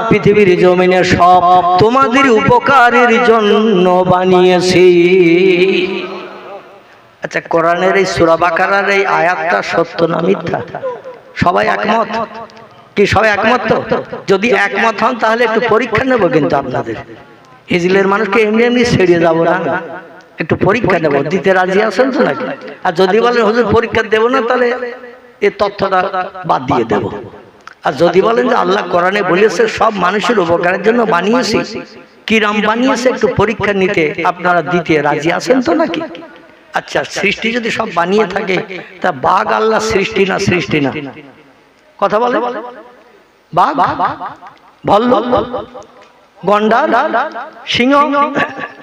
পৃথিবীর জমিনে সব তোমাদের উপকারের জন্য বানিয়েছি। আচ্ছা, কোরআনের এই সূরা বাকারার এই আয়াতটা সত্য না মিথ্যা? সবাই একমত কি? সবাই একমত তো? যদি একমত হন তাহলে একটু পরীক্ষা নেব কিন্তু আপনাদের। হিজলের মানুষকে এমনি এমনি ছেড়ে যাবো না, একটু পরীক্ষা নেব। দিতে রাজি আছেন তো নাকি? আর যদি বলেন হুজুর পরীক্ষা দেব না, তাহলে এই তথ্যটা বাদ দিয়ে দেব। আর যদি বলেন যে আল্লাহ কোরআনে বলেছে সব মানুষের উপকারের জন্য বানিয়েছি, কিরাম বানিয়েছে, একটু পরীক্ষা নিতে আপনারা দিতে রাজি আছেন তো নাকি? আচ্ছা, সৃষ্টি যদি সব বানিয়ে থাকে, তা বাঘ আল্লাহ সৃষ্টি না সৃষ্টি না? কথা বলে। বাঘ, ভাল্লুক, গন্ডার, সিংহ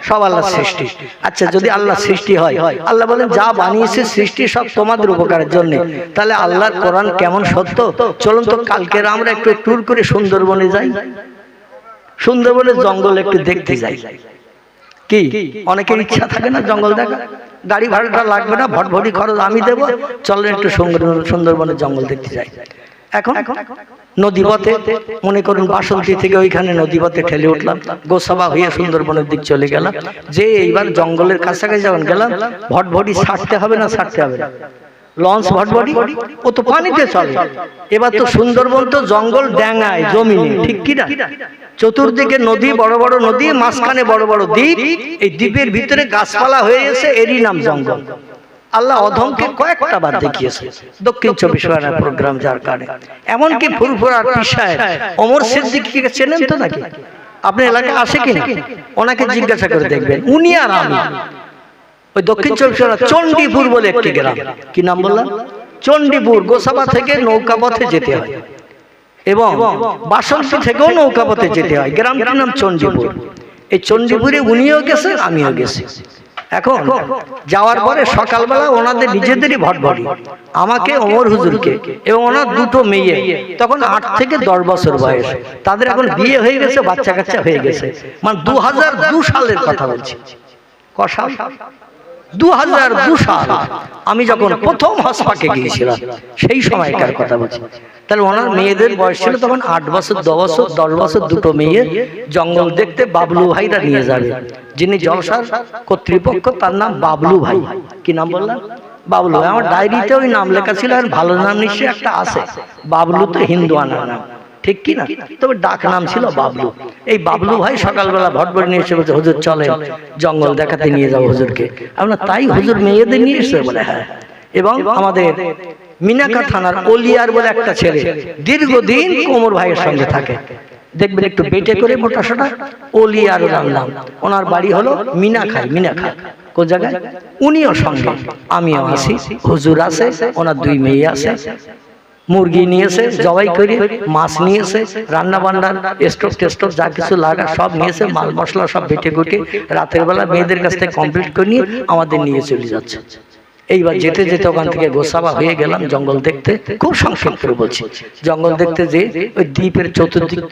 সব আল্লাহ সৃষ্টি। আচ্ছা, যদি আল্লাহ সৃষ্টি হয়, আল্লাহ বলেন যা বানিয়েছে সৃষ্টি সব তোমাদের উপকারের জন্য, তাহলে আল্লাহর কোরআন কেমন সত্য? চলুন তো কালকে আমরা একটু ট্যুর করে সুন্দরবনে যাই, সুন্দরবনের জঙ্গল একটু দেখতে যাই। কি অনেকের ইচ্ছা থাকে না জঙ্গল দেখা? গাড়ি ভাড়াটা লাগবে না, ভটভটি খরচ আমি দেবো, চলেন একটু সুন্দরবনের জঙ্গল দেখতে যাই। এখন নদীপথে মনে করুন বাসন্তী থেকে ওইখানে নদীপথে ঠেলে উঠলাম, গোসাবা হয়ে সুন্দরবনের দিক চলে গেলাম। যে এইবার জঙ্গলের কাছাকাছি যখন গেলাম, ভটভটি ছাড়তে হবে না ছাড়তে হবে না? লঞ্চ ভটভটি ও তো পানিতে চলে। এবার তো সুন্দরবন তো জঙ্গল ড্যাঙায় জমিনে, ঠিক কিনা? চতুর্দিকে নদী, বড় বড় নদী, মাঝখানে বড় বড় দ্বীপ, এই দ্বীপের ভিতরে গাছপালা হয়ে গেছে, এরই নাম জঙ্গল। আল্লাহ অধমকে কয়েকটা বার দেখিয়েছে দক্ষিণ 24 পরগনার প্রোগ্রাম যার কারণে। এমনকি ফুরফুরা পিসায় ওমর সিদ্দিকীকে চেনেন তো নাকি? আপনি এলাকায় আসে কিনা? ওনাকে জিজ্ঞাসা করে দেখবেন। উনি আর আমি ওই দক্ষিণ 24 পরগনা চণ্ডীপুর বলে একটি গ্রাম, কি নাম বললাম? চণ্ডীপুর। গোসাবা থেকে নৌকা পথে যেতে হয় এবং বাসন্তী থেকেও নৌকা পথে যেতে হয়। গ্রামটির নাম চণ্ডীপুর। এই চণ্ডীপুরে উনিও গেছে, আমিও গেছি। এখন যাওয়ার পরে সকালবেলা ওনাদের নিজেদেরই ভটভটি, আমাকে, ওমর হুজুরকে এবং ওনার দুটো মেয়ে, তখন 8 থেকে 10 বছর বয়স। তাদের এখন বিয়ে হয়ে গেছে, বাচ্চা কাচ্চা হয়ে গেছে। মানে 2002 সালের কথা বলছি। ক সাল? 2002 সাল। আমি যখন প্রথম হসপাকে গিয়েছিলাম সেই সময়কার কথা বলছি। তাহলে ওনার মেয়েদের বয়স ছিল তখন 8 বছর, 10 বছর, দুটো মেয়ে। জঙ্গল দেখতে বাবলু ভাইরা নিয়ে যাবে। যিনি জলসার কর্তৃপক্ষ তার নাম বাবলু ভাই। কি নাম বললাম? বাবলু ভাই। আমার ডায়েরিতে ওই নাম লেখা ছিল, আর ভালো নাম নিশ্চয়ই একটা আছে। বাবলু তো হিন্দু আনার নাম, ঠিক কি না? তবে ডাক নাম ছিল বাবলু। এই বাবলু ভাই সকালবেলা ভটভটি নিয়ে এসে বলছে, হুজুর চলেন জঙ্গল দেখাতে নিয়ে যাবো হুজুরকে। আমরা তাই, হুজুর মেয়েদের নিয়ে এসে বলে হ্যাঁ। এবং আমাদের মিনাকা থানার ওলিয়ার বলে একটা ছেলে দীর্ঘদিন কোমর ভাইয়ের সঙ্গে থাকে, দেখবেন একটু বেটে করে মোটা সোটা, ওলিয়ার নাম। ওনার বাড়ি হলো মিনাখাই। মিনাখা কোন জায়গায়? উনিও সঙ্গে, আমিও আছি, হুজুর আছে, ওনার 2 মেয়ে আছে। মুরগি নিয়েছে জবাই করে, মাছ নিয়েছে, রান্না বান্নার স্টোভ টেস্টোভ যা কিছু লাগা সব নিয়েছে, মাল মশলা সব বেটে কুটে রাতের বেলা মেয়েদের কাছ থেকে কমপ্লিট করে নিয়ে আমাদের নিয়ে চলে যাচ্ছে। এইবার যেতে যেতে ওখান থেকে গোসাবা হয়ে গেলাম জঙ্গল দেখতে। খুব সংক্ষেপ করে বলছি, জঙ্গল দেখতে যে ওই দ্বীপের চতুর্দিক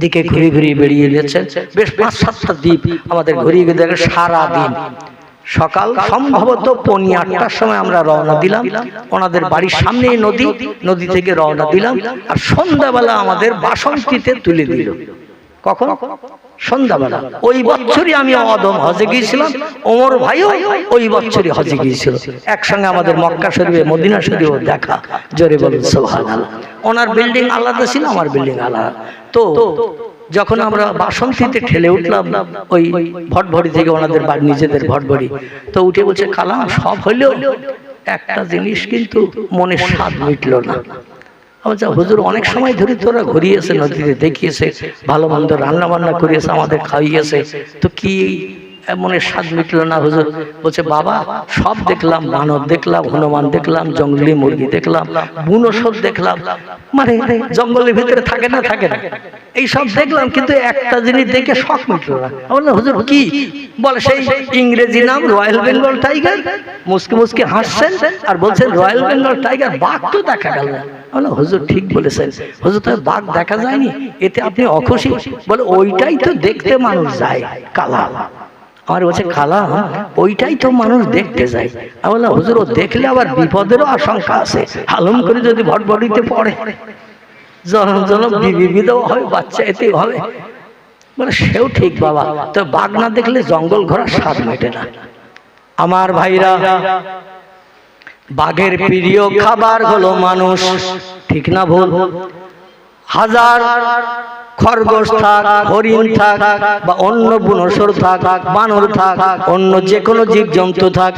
দিকে ঘুরে ঘুরে বেরিয়ে গেছে, বেশ 5-7টা দ্বীপ আমাদের ঘুরিয়ে গিয়ে দেখে সারা দিন। সকাল সম্ভবত 8:15টার সময় আমরা রওনা দিলাম, ওনাদের বাড়ির সামনে নদী, নদী থেকে রওনা দিলাম। আর সন্ধ্যাবেলা আমাদের বাসন্তীতে তুলে দিল। কখন? সন্ধ্যাবেলা। ওই বছরই আমি অদম হজে গিয়েছিলাম, ওমর ভাইও ওই বছরই হজে গিয়েছিল। একসঙ্গে আমাদের মক্কা শরীফে, মদিনা শরীফে দেখা। জোরে বলুন সুবহানাল্লাহ। ওনার বিল্ডিং আলাদা ছিল, আমার বিল্ডিং আলাদা। তো যখন আমরা বাসন্তীতে ঠেলে উঠলাম ওই ভটভটি থেকে, ওনাদের বাড়ি নিজেদের ভটভটি, তো উঠে বলছে, কালাম সব হইলেও একটা জিনিস কিন্তু মনে স্বাদ মিটল না। আচ্ছা হুজুর, অনেক সময় ধরে তোরা ঘুরিয়েছে, নদীতে দেখিয়েছে, ভালো মন্দ রান্না বান্না করিয়েছে, আমাদের খাইয়েছে, তো কি মনের স্বাদ মিটল না হুজুর? বলছে, বাবা সব দেখলাম, বানর দেখলাম, হনুমান দেখলাম, জঙ্গলি মুরগি দেখলাম, বুনো সব দেখলাম, মানে জঙ্গলের ভিতরে থাকে না থাকে না, এই সব দেখলাম, কিন্তু একটা জিনিস দেখে শখ মিটল না। বললাম, হুজুর কি? বলে, সেই ইংরেজি নাম রয়্যাল বেঙ্গল টাইগার। মুসকে মুসকে হাসছেন আর বলছেন রয়্যাল বেঙ্গল টাইগার, বাঘ তো দেখা গেল না। বলে, হুজুর ঠিক বলেছেন। হুজুর, তো বাঘ দেখা যায়নি, এতে আপনি অখুশি? বলে, ওইটাই তো দেখতে মানুষ যায়, কালা। আমার বলছে, কালা ওইটাই তো মানুষ দেখতে যায়। আমি বললাম, হুজুর ও দেখলে আবার বিপদেরও আশঙ্কা আছে, হালুম করে যদি ভটভটিতে পড়ে জনম জনম বিবিধও হয়, বাচ্চা এতে হবে। বলে, সেও ঠিক বাবা, তো বাঘ না দেখলে জঙ্গল ঘোরার স্বাদ মেটে না। আমার ভাইরা, বাঘের প্রিয় খাবার হলো মানুষ, ঠিক না ভুল? হাজার খরগোশ থাক, হরিণ থাক, বা অন্য বুনসর থাক, বানর থাক, অন্য যে কোনো জীব জন্তু থাক,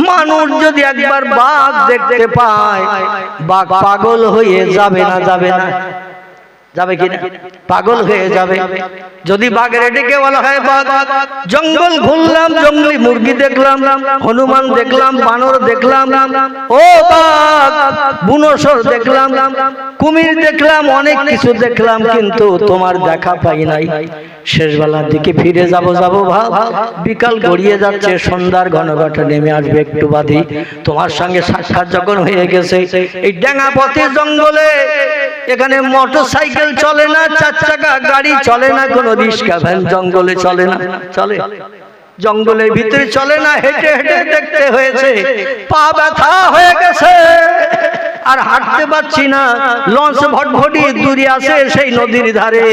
মানুষ যদি একবার বাঘ দেখতে পায়, বাঘ পাগল হয়ে যাবে না, যাবে না? যাবে কিনা? পাগল হয়ে যাবে। যদি বাঘের ডেকে বলা হয় বাঘ, জঙ্গল ঘুরলাম, জঙ্গলি মুরগি দেখলাম, হনুমান দেখলাম, বানর দেখলাম, ও বাঘ, বুনোসর দেখলাম, কুমির দেখলাম, অনেক কিছু দেখলাম, কিন্তু তোমার দেখা পাই নাই। শেষ বেলার দিকে ফিরে যাব ভাব, বিকাল গড়িয়ে যাচ্ছে, সন্ধ্যার ঘনঘটা নেমে আসবে একটু বাদে, তোমার সঙ্গে সাক্ষাৎ যখন হয়ে গেছে, এই ডেঙ্গা পথে জঙ্গলে, এখানে মোটর সাইকেল চলে না, চার চাকা গাড়ি চলে না, কোনো রিক্সা ভ্যান জঙ্গলে চলে না, চলে জঙ্গলের ভিতরে চলে না, হেঁটে হেঁটে দেখতে হয়েছে, পা ব্যথা হয়ে গেছে, আর হাঁটতে পারছি না, লঞ্চ ভটভটি দূরে আছে সেই নদীর ধারে,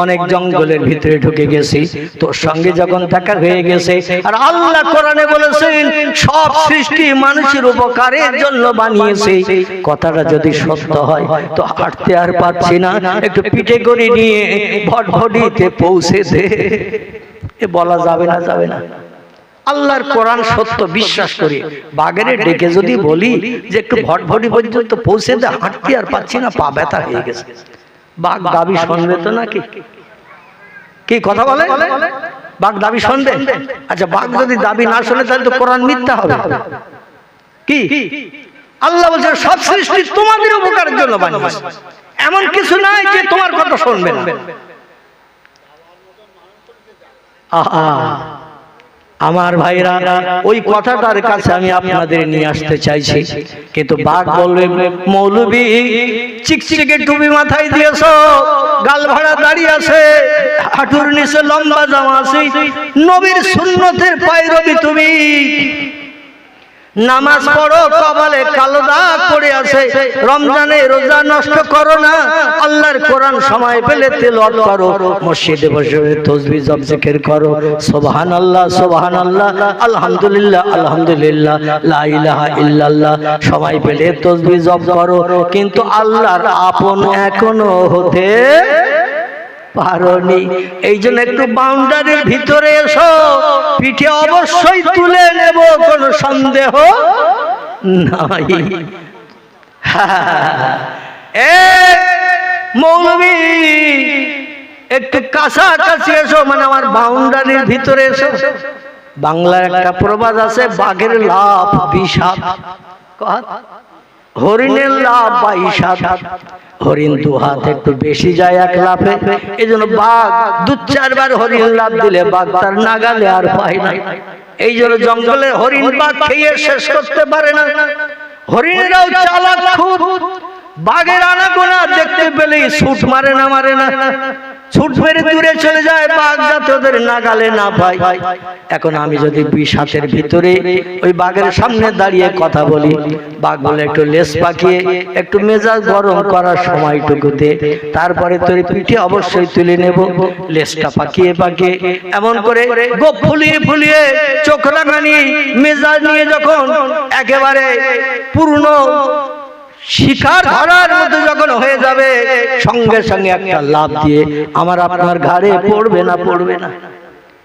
অনেক জঙ্গলের ভিতরে ঢুকে গেছি, তোর সঙ্গে যখন দেখা হয়ে গেছে, আর আল্লাহ কোরআনে বলেছেন সব সৃষ্টি মানুষের উপকারের জন্য বানিয়েছে, কথাটা যদি সত্য হয় তো হাঁটতে আর পারছি না, একটু পিঠে করে নিয়ে ভটভটিতে পৌঁছে দে। এ বলা যাবে না, যাবে না। আল্লাহর কোরআন সত্য বিশ্বাস করি, বাঘের ডেকে যদি বলি যে একটু ভটভটি পর্যন্ত পৌঁছে দে, হাঁটতে আর পাচ্ছি না, পা ব্যথা হয়ে গেছে, বাঘ দাবি শুনবে তো নাকি? কি কথা বলে? বাঘ দাবি শুনবে? আচ্ছা, বাঘ যদি দাবি না শুনে তাহলে তো কোরআন মিথ্যা হবে। কি আল্লাহ বলছে সব সৃষ্টি তোমাদের উপকারের জন্য বানিয়েছে, এমন কিছু নাই যে তোমার কথা শুনবে না। আমার ভাইরা, ওই কথাটার কাছে আমি আপনাদের নিয়ে আসতে চাইছি, কিন্তু বাঘ বলবে মৌলবী চিকচিকে টুপি মাথায় দিয়েছো, গাল ভাড়া দাঁড়িয়ে আছে, হাঁটুর নিচে লম্বা জামা আছে, নবীর সুন্নতের পায়রবি তুমি, নামাজ পড়ো, কপালে কালো দাগ পড়ে আছে, রমজানে রোজা নষ্ট করো না, আল্লাহর কোরআন সময় পেলে তেলাওয়াত করো, মসজিদে বসে তাসবিহ জপ জিকির করো, সুবহানাল্লাহ সুবহানাল্লাহ, আলহামদুলিল্লাহ আলহামদুলিল্লাহ, লা ইলাহা ইল্লাল্লাহ, সময় পেলে তাসবিহ জপ করো, কিন্তু আল্লাহর আপন এখনো হতে পারোনি। এই জন্য একটু বাউন্ডারির ভিতরে এসো, পিঠে অবশ্যই তুলে নেব, কোনো সন্দেহ নাই। মৌলবী একটু কাছাকাছি এসো, মানে আমার বাউন্ডারির ভিতরে এসো। বাংলার একটা প্রবাদ আছে, বাঘের লাভ 20 হাত, হরিণের লাভ 22 হাত। হরিণ 2 হাত একটু বেশি যায় এক লাফে, এই জন্য বাঘ 2-4 বার হরিণ লাভ দিলে বাঘ তার নাগালে আর পায় না। এই জন্য জঙ্গলে হরিণ বাঘ খেয়ে শেষ করতে পারে না। হরিণেরাও চালাক খুব, বাঘের আনাগোনা দেখতে পেলেই ছুট মারে না, ছুট মেরে দূরে চলে যায়, বাঘ যাতে ওদের নাগালে না পায়। এখন আমি যদি 20 হাতের ভিতরে ওই বাঘের সামনে দাঁড়িয়ে কথা বলি, বাঘ বলে একটু লেজ পাকিয়ে একটু মেজাজ গরম করার সময়টুকুতে, তারপরে তোর পিঠে অবশ্যই তুলে নেব, লেজটা পাকিয়ে এমন করে গোপ ফুলিয়ে ফুলিয়ে চোখ রাঙানি মেজাজ নিয়ে যখন একেবারে পূর্ণ শিকার ধরার মতো যখন হয়ে যাবে, সঙ্গে সঙ্গে একটা লাফ দিয়ে আমার আপনার ঘাড়ে পড়বে না,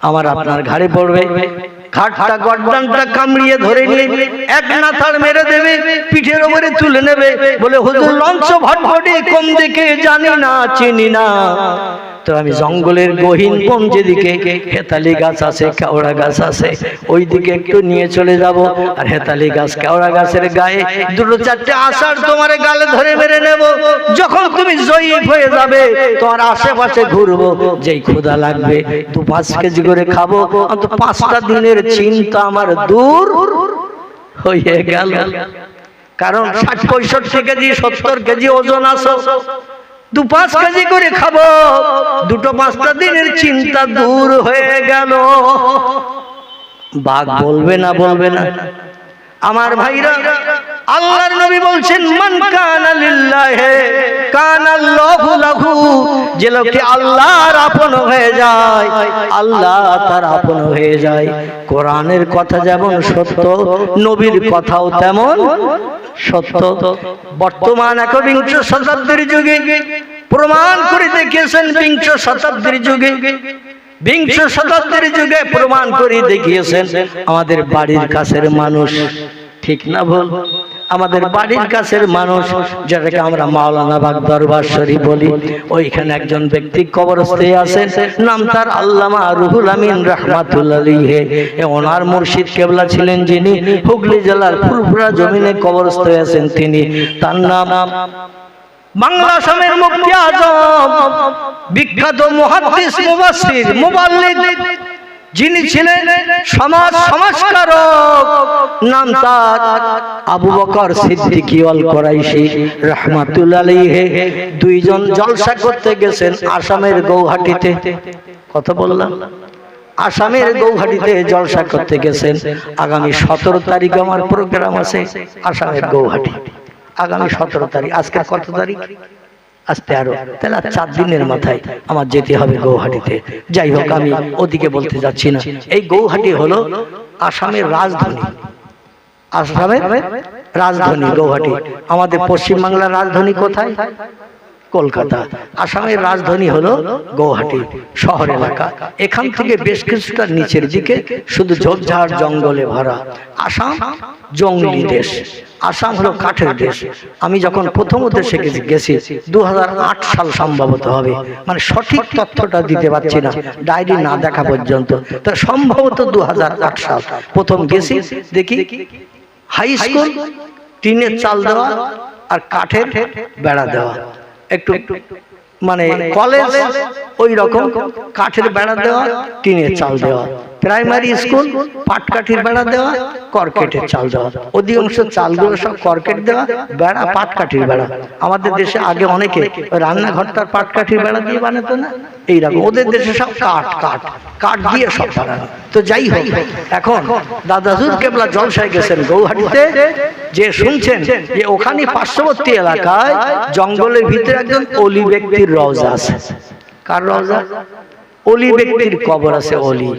আমার আপনার ঘাড়ে পড়বে, ঘাটটা গর্দানটা কামড়িয়ে ধরে নিয়ে এক নাথার মেরে দেবে, পিঠের উপরে তুলে নেবে, বলে হুজুর লঞ্চ ভটভটি কোন দিকে জানি না, চিনি না। তো আমি জঙ্গলের গহীন কোন যেদিকে হেতালি গাছ আছে, কেওড়া গাছ আছে, ওই দিকে একটু নিয়ে চলে যাব, আর হেতালি গাছ কেওড়া গাছের গায়ে 2-4টে আষাঢ় তোমার গালে ধরে মেরে নেব। যখন তুমি জয়ীফ হয়ে যাবে, তোমার আশেপাশে ঘুরবো, যেই ক্ষুধা লাগবে 2-5 কেজি করে খাবো, অন্তত 5টা দিনের চিন্তা আমার দূর হয়ে গেল। কারণ 60-65 কেজি 70 কেজি ওজন আছে, 2-5 কেজি করে খাবো, 2-5টা দিনের চিন্তা দূর হয়ে গেল। বাঘ বলবে না আমার ভাইরা, আল্লাহর নবী বলছেন মান কানা লিল্লাহি কানাল্লাহু লাহু, যে লোকে আল্লাহর আপন হয়ে যায় আল্লাহ তার আপন হয়ে যায়। কোরআনের কথা যেমন সত্য, নবীর কথাও তেমন সত্য। বর্তমান 21 শতাব্দীর যুগে প্রমাণ করে দেখিয়েছেন, 20 শতাব্দীর যুগে 20 শতাব্দীর যুগে প্রমাণ করে দেখিয়েছেন আমাদের বাড়ির কাছের মানুষ, ঠিক না ভুল? আমাদের বাড়ির কাছের মানুষ, যেটাকে আমরা মাওলানা বাগ দরবার শরীফ বলি, ওইখানে একজন ব্যক্তি কবরস্থ আছেন, নাম তার আল্লামা রুহুল আমিন রাহমাতুল্লাহ আলাইহি। ওনার মুর্শিদ কেবলা ছিলেন যিনি, হুগলি জেলার ফুলপুরা জমিনে কবরস্থ আছেন তিনি। তার নাম বাংলা আসামের মুফতি আজম, বিখ্যাত মুহাদ্দিস, মুফাসসির, মুবাল্লিগ যিনি ছিলেন সমাজ সংস্কারক, নাম তার আবু বকর সিদ্দিকী আল কুরাইশি রাহমাতুল্লাহ আলাইহি। দুইজন জলসা করতে গেছেন আসামের গৌহাটিতে। কত বললাম? আসামের গৌহাটিতে জলসা করতে গেছেন। আগামী 17 তারিখ আমার প্রোগ্রাম আছে আসামের গৌহাটি, আগামী 17 তারিখ। আজকে কত তারিখ? আজ 13। তাহলে 4 দিনের মাথায় আমার যেতে হবে গৌহাটিতে। যাই হোক, আমি ওদিকে বলতে যাচ্ছি না। এই গৌহাটি হলো আসামের রাজধানী, আসামের রাজধানী গৌহাটি। আমাদের পশ্চিমবাংলার রাজধানী কোথায়? কলকাতা। আসামের রাজধানী হলো গৌহাটি শহর এলাকা। এখান থেকে বেশ কিছুটা নিচের দিকে শুধু ঝোপঝাড় জঙ্গলে ভরা। আসাম জঙ্গলি দেশ, আসাম হলো কাঠের দেশ। আমি যখন প্রথম দেশে গেছি 2008 সাল সম্ভবত হবে, মানে সঠিক তথ্যটা দিতে পারছি না, ডায়েরি না দেখা পর্যন্ত। তা সম্ভবত 2008 সাল প্রথম গেছি। দেখি হাই স্কুল টিনের চাল দেওয়া আর কাঠের বেড়া দেওয়া, একটু মানে কলেজ ওই রকম কাঠের বেড়া দেওয়া, টিনের চাল দেওয়া। প্রাইমারি স্কুল পাটকাঠির বেড়া দেওয়া, কর্কেটের চাল দেওয়া। অধিকাংশ চালগুলো সব কর্কেট দেওয়া, বেড়া পাটকাঠির বেড়া। আমাদের দেশে আগে অনেকে রান্নাঘরটার পাটকাঠির বেড়া দিয়ে বানাতো না, এইরকম। ওদের দেশে সব কাঠ কাঠ কাঠ দিয়ে সব বানানো। তো যাই হোক, এখন দাদা হুজুর কেবলা জলসায় গেছেন গৌহাটিতে, যে শুনছেন যে ওখানে পার্শ্ববর্তী এলাকায় জঙ্গলের ভিতরে একজন অলি ব্যক্তির রওজা আছে। কার রওজা? অলি ব্যক্তির কবর আছে। অলি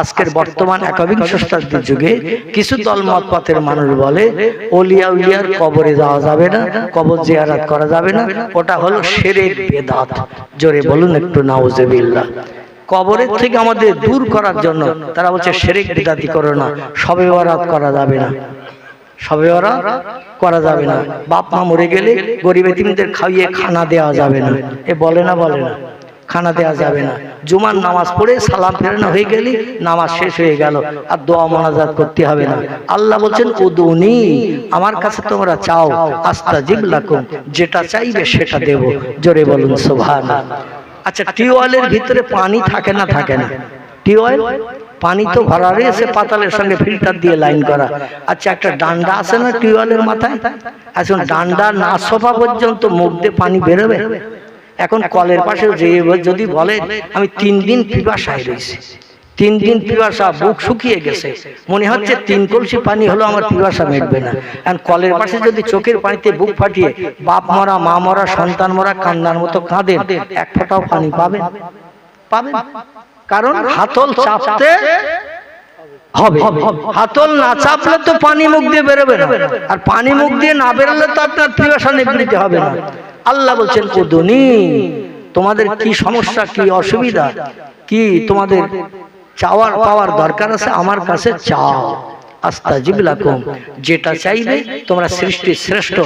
আজকের বর্তমান একবিংশ শতাব্দীর যুগে কিছু দলমত পথের মানুষ বলে ওলিয়া উলিয়ার কবরে যাওয়া যাবে না, কবর জিয়ারত করা যাবে না, ওটা হলো শিরক বেদাত। জোরে বলুন একটু নাউজুবিল্লাহ। কবরের থেকে আমাদের দূর করার জন্য তারা বলছে শিরক বিদাতি করো না, শবে বরাত করা যাবে না, শবে বরাত করা যাবে না, বাপ মা মরে গেলে গরিব এতিমদের খাইয়ে খানা দেওয়া যাবে না। এ বলে না, বলে না, খানা দেওয়া যাবে না। জুমার নামাজ পড়ে সালাম ফেরানো হয়ে গেলে নামাজ শেষ হয়ে গেল, আর দোয়া মোনাজাত করতে হবে না। আল্লাহ বলছেন উদুনি, আমার কাছে তোমরা চাও, আস্তাজিব লাকুম, যেটা চাইবে সেটা দেব। জোরে বলুন সুবহানাল্লাহ। আচ্ছা, টিউবওয়েলের ভিতরে পানি থাকে না? থাকে না। টিউবওয়েল পানি তো ভরা রয়েছে পাতালের সঙ্গে ফিল্টার দিয়ে লাইন করা। আচ্ছা, একটা ডান্ডা আছে না টিউবওয়েলের মাথায়? এখন ডান্ডা না সোফা পর্যন্ত মুখ দিয়ে পানি বেরোবে? এখন কলের পাশে যে যদি বলে আমি 3 দিন পিপাসায় রয়েছি, 3 দিন পিপাসা, বুক শুকিয়ে গেছে, মনে হচ্ছে 3 কলসি পানি হলো আমার পিপাসা মিটবে না। এখন কলের পাশে যদি চোখের পানিতে বুক ফাটিয়ে বাপ মরা, মা মরা, সন্তান মরা কান্নার মতো কাঁদেন, এক ফোঁটাও পানি পাবেন? পাবেন? কারণ হাতল চাপতে হবে। হাতল না চাপলে তো পানি মুখ দিয়ে বেরোবে না, আর পানি মুখ দিয়ে না বেরোলে তো আপনার পিপাসা নিবৃত্ত হবে না। আল্লাহ বলছেন উদুনি, তোমাদের কি সমস্যা, কি অসুবিধা, কি তোমাদের চাওয়ার পাওয়ার দরকার আছে, আমার কাছে চাও, আস্তাজিব লাকুম, যেটা চাইবে তোমরা সৃষ্টির শ্রেষ্ঠ,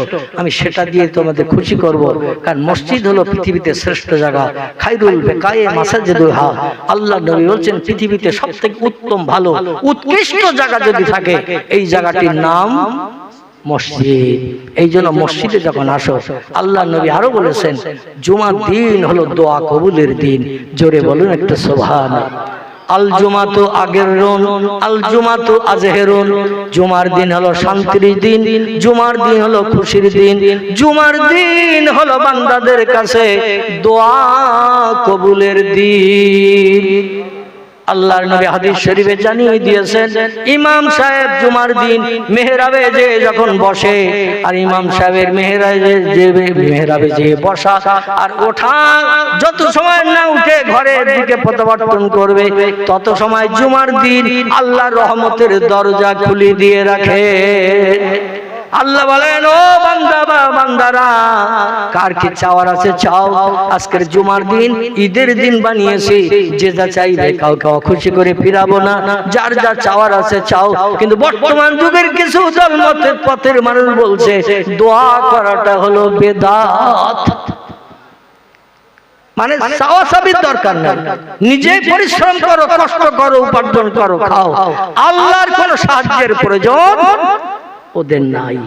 আমি সেটা দিয়ে তোমাদের খুশি করব। কারণ মসজিদ হলো পৃথিবীতে শ্রেষ্ঠ জায়গা, খায়রুল বিকায়ে মাসাজিদুহা। আল্লাহ নবী বলছেন পৃথিবীতে সবথেকে উত্তম, ভালো, উৎকৃষ্ট জায়গা যদি থাকে এই জায়গাটির নাম মসজিদ। এই জন্য মসজিদে যখন আসো, আল্লাহ নবী আরো বলেছেন জুমার দিন হলো দোয়া কবুলের দিন। জোরে বলুন একটু সুবহানাল্লাহ। আল জুমাতু আগেরুন, আল জুমাতু আজহেরুন। জুমার দিন হলো শান্তির দিন, জুমার দিন হলো খুশির দিন, জুমার দিন হলো বান্দাদের কাছে দোয়া কবুলের দিন। আল্লাহর নবী হাদিস শরীফে জানিয়ে দিয়েছেন, ইমাম সাহেব জুমার দিন মেহরাবে যে যখন বসে, আর ইমাম সাহেবের মেহরাবে যে বসা আর ওঠা, যত সময় না উঠে ঘরের দিকে প্রত্যাবর্তন করবে তত সময় জুমার দিন আল্লাহর রহমতের দরজা খুলে দিয়ে রাখে। আল্লাহ বলেন, ও বান্দা বা বান্দারা, কার কি চাওয়ার আছে চাও। আজকের জুমার দিন, ঈদের দিন বানিয়েছি, যে যা চাইবে কাউকে অখুশি করে ফিরাবো না, যার যা চাওয়ার আছে চাও। কিন্তু বর্তমান যুগের কিছু দলমতের পথের মানুষ বলছে দোয়া করাটা হলো বেদাত, মানে চাওয়া চাবির দরকার নাই, নিজেই পরিশ্রম করো, কষ্ট করো, উপার্জন করো, খাও, আল্লাহর কোনো সাহায্যের প্রয়োজন ওদের নাই।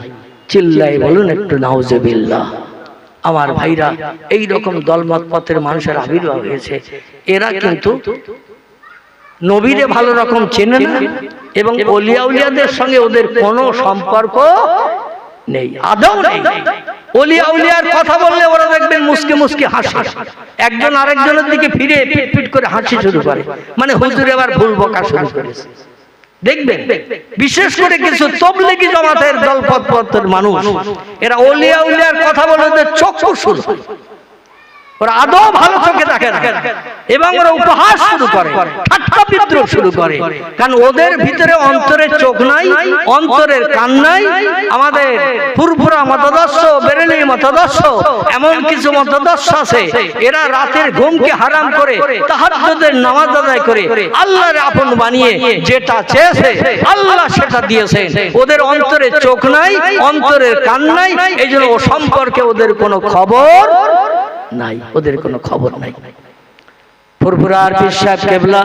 চিল্লাই বলুন একটু নাউজুবিল্লাহ। আমার ভাইরা, এই রকম দলমত পথের মানুষের আবির্ভাব হয়েছে। এরা কিন্তু নবীরে ভালো রকম চেনে না এবং ওলিয়া উলিয়াদের সঙ্গে ওদের কোনো সম্পর্ক নেই, আদৌ নেই। ওলিয়া উলিয়ার কথা বললে ওরা দেখবেন মুসকে মুসকে হাসে, একজন আরেকজনের দিকে ফিরে পিট করে হাসি শুরু করে, মানে হুজুর এবার ভুল বকা শুরু করেছে। দেখবেন বিশেষ করে কিছু তবলিগি জামাতের দলপথের মানুষ, এরা ওলিয়া উলিয়ার কথা বলে ওদের চক্ষু শুরু, ওরা আদৌ ভালো চোখে দেখে না এবং ওরা উপহাস শুরু করে, ঠাট্টা বিদ্রুপ শুরু করে, কারণ ওদের ভিতরে অন্তরের চোখ নাই, অন্তরের কান নাই। আমাদের ফুরফুরা মতাদর্শ, বেরেলি মতাদর্শ, এমন কিছু মতাদর্শ আছে, এরা রাতের ঘুমকে হারাম করে তাহাজ্জুদের নামাজ আদায় করে আল্লাহর আপন বানিয়ে যেটা চেয়েছে আল্লাহ সেটা দিয়েছেন। ওদের অন্তরে চোখ নাই, অন্তরের কান নাই, এই জন্য ও সম্পর্কে ওদের কোনো খবর নাই, ওদের কোনো খবর নাই। ফুরফুরার পীর সাহেব কেবলা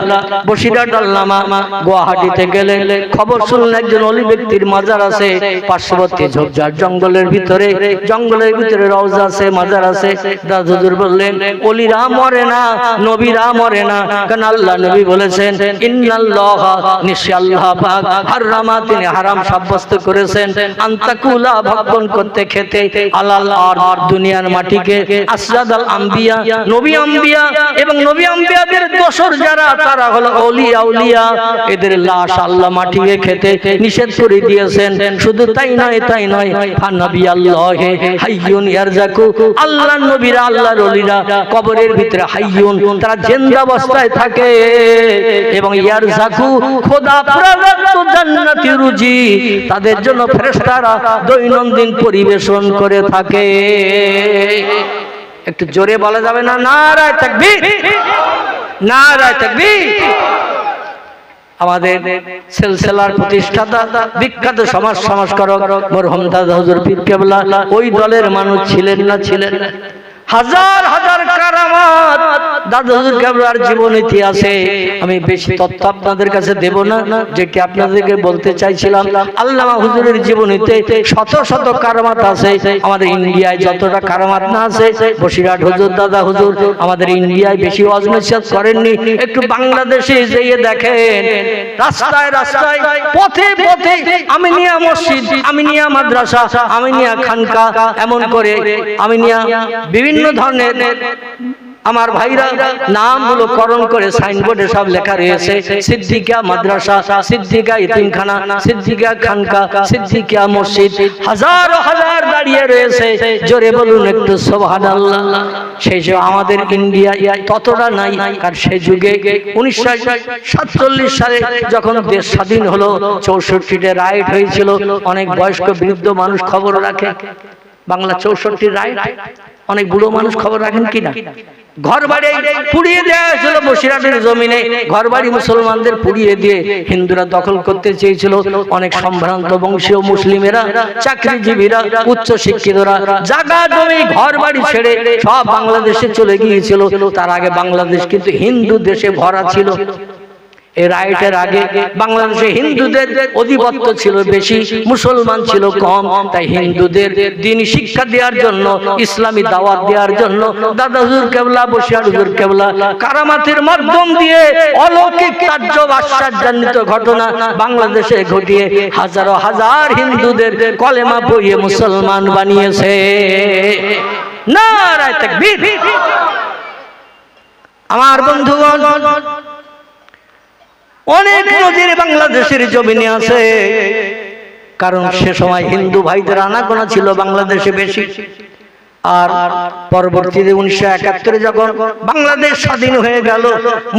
বসিরহাট আল্লামা গুয়াহাটিতে গেলেন, খবর শুনলেন একজন অলি ব্যক্তির মাজার আছে পার্শ্ববর্তী ঝোপঝাড় জঙ্গলের ভিতরে, জঙ্গলের ভিতরে রওজা আছে, মাজার আছে। দাদা হুজুর বললেন, অলিরা মরে না, নবীরা মরে না, কারণ আল্লাহ নবী বলেছেন ইন্নাল্লাহা, নিশ্চয় আল্লাহ পাক হারামা, তিনি হারাম সাব্যস্ত করেছেন, আনতাকুলা, ভক্ষণ করতে, খেতে, আলাল আর দুনিয়ার মাটিকে, আসরাদাল আম্বিয়া, নবী আম্বিয়া এবং নবী আম্বিয়াদের দোসর যারা, তারা হলো ওলিয়া উলিয়া, এদের লাশ আল্লাহ মাটিকে খেতে নিষেধ করে দিয়েছেন। শুধু তাই নয়, তাই নয়, ফানবী আল্লাহে হাইয়ুন ইয়ারজাকু, আল্লাহর নবীরা, আল্লাহর ওলিরা কবরের ভিতরে হাইয়ুন, তারা জিন্দা অবস্থায় থাকে এবং ইয়ারজাকু, খোদা প্রদত্ত জান্নাতি রুজি তাদের জন্য ফেরেশতারা দৈনন্দিন পরিবেশন করে থাকে। একটু জোরে বলা যাবে না? নারায়ে তাকবীর, নারায়ে তাকবীর। আমাদের সিলসিলার প্রতিষ্ঠাতা, বিখ্যাত সমাজ সংস্কারক মরহুম দাদা হুজুর পীর কেবলা ওই দলের মানুষ ছিলেন না? ছিলেন না। হাজার হাজার কারামাত দাদা হুজুর কেবলার জীবন ইতিহাসে আমি বেশি তথ্য আপনাদের কাছে দেব না, যে কি আপনাদেরকে বলতে চাইছিলাম, আল্লামা হুজুরের জীবনীতে শত শত কারামাত আছে। আমাদের ইন্ডিয়ায় যতটা কারামাত না আছে, বসিরহাট হুজুর, দাদা হুজুর আমাদের ইন্ডিয়ায় বেশি ওয়াজ নসিহত করেননি। একটু বাংলাদেশে যেয়ে দেখেন, রাস্তায় রাস্তায়, পথে পথে আমিনিয়া মসজিদ, আমিনিয়া মাদ্রাসা, আমিনিয়া খানকা, এমন করে আমিনিয়া বিভিন্ন ধরনের আমার ভাইরা নামগুলো করণ করে সাইনবোর্ডে সব লেখা রয়েছে, সিদ্দিকা মাদ্রাসা, সিদ্দিকা ইতিমখানা, সিদ্দিকা খানকা, সিদ্দিকা মসজিদ, হাজার হাজার দাঁড়িয়ে রয়েছে। জোরে বলুন একটু সুবহানাল্লাহ। সেই যে আমাদের ইন্ডিয়ায় ততটা নাই, কারণ সেই যুগে 1947 সালে যখন দেশ স্বাধীন হলো, 64তে রাইট হয়েছিল, অনেক বয়স্ক বৃদ্ধ মানুষ খবর রাখে। বাংলা 64 রাইট, অনেক বুড়ো মানুষ খবর রাখেন কিনা? ঘর বাড়ি পুড়িয়ে দেওয়া হয়েছিল বসিরহাটের জমিনে, ঘর বাড়ি মুসলমানদের পুড়িয়ে দিয়ে হিন্দুরা দখল করতে চেয়েছিল। অনেক সম্ভ্রান্ত বংশীয় মুসলিমেরা, চাকরিজীবীরা, উচ্চ শিক্ষিতরা জায়গা জমি ঘর বাড়ি ছেড়ে সব বাংলাদেশে চলে গিয়েছিল। তার আগে বাংলাদেশ কিন্তু হিন্দু দেশে ভরা ছিল। এই রাইটের আগে বাংলাদেশে হিন্দুদের আধিপত্য ছিল বেশি, মুসলমান ছিল কম। তাই হিন্দুদের দ্বীন শিক্ষা দেওয়ার জন্য, ইসলামী দাওয়াত দেওয়ার জন্য দাদা হুজুর কেবলা, বসিরহাট হুজুর কেবলা কারামাতের মাধ্যম দিয়ে অলৌকিক তাজ্জব আশ্চর্যান্বিত ঘটনা বাংলাদেশে ঘটিয়ে হাজারো হাজার হিন্দুদের কলেমা পড়িয়ে মুসলমান বানিয়েছে। নারায়ে তাকবীর। আমার বন্ধুগণ, অনেক নজির বাংলাদেশের জমিনে আছে, কারণ সে সময় হিন্দু ভাইদের আনাগোনা ছিল বাংলাদেশে বেশি। আর পরবর্তীতে 1971 যখন বাংলাদেশ স্বাধীন হয়ে গেল,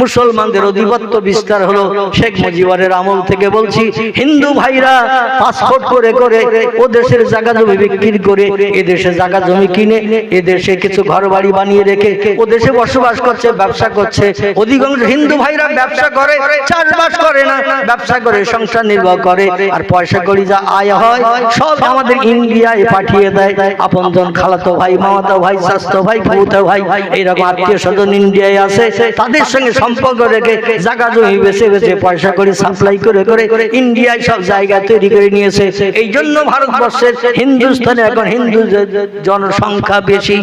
মুসলমানদের আধিপত্য বিস্তার হলো। শেখ মুজিবুরের আমল থেকে বলছি, হিন্দু ভাইরা পাসপোর্ট করে করে ও দেশের জায়গা জমি বিক্রি করে এদেশে জায়গা জমি কিনে এদেশে কিছু ঘর বাড়ি বানিয়ে রেখে ও দেশে বসবাস করছে, ব্যবসা করছে। অধিকাংশ হিন্দু ভাইরা ব্যবসা করে, চাষবাস করে না, ব্যবসা করে সংসার নির্বাহ করে, আর পয়সা করি যা আয় হয় সব আমাদের ইন্ডিয়ায় পাঠিয়ে দেয়। আপনজন খালাতো ভাই, মামাতো ভাই, চাচাতো ভাই, ফুফুতো ভাই, এইরকম আত্মীয় স্বজন ইন্ডিয়ায় আছে, তাদের সঙ্গে সম্পর্ক রেখে জায়গা জমি বেছে বেছে পয়সা করে সাপ্লাই করে করে ইন্ডিয়ায় সব জায়গা তৈরি করে নিয়েছে। এই জন্য ভারতবর্ষের হিন্দুস্তানে এখন হিন্দু জনসংখ্যা বেশি,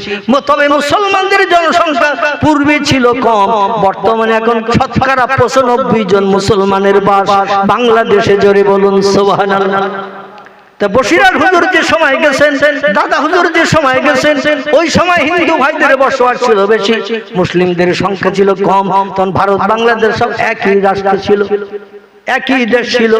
তবে মুসলমানদের জনসংখ্যা পূর্বে ছিল কম। বর্তমানে এখন শতকরা 95 জন মুসলমানের বাস বাংলাদেশে। জোরে বলুন সুবহানাল্লাহ। তা বসিরার হুজুর যে সময় গেছেন, দাদা হুজুর যে সময় গেছেন, ওই সময় হিন্দু ভাইদের বসবাস ছিল বেশি, মুসলিমদের সংখ্যা ছিল কম। তখন ভারত বাংলাদেশ সব একই রাষ্ট্র ছিল, একই দেশ ছিল।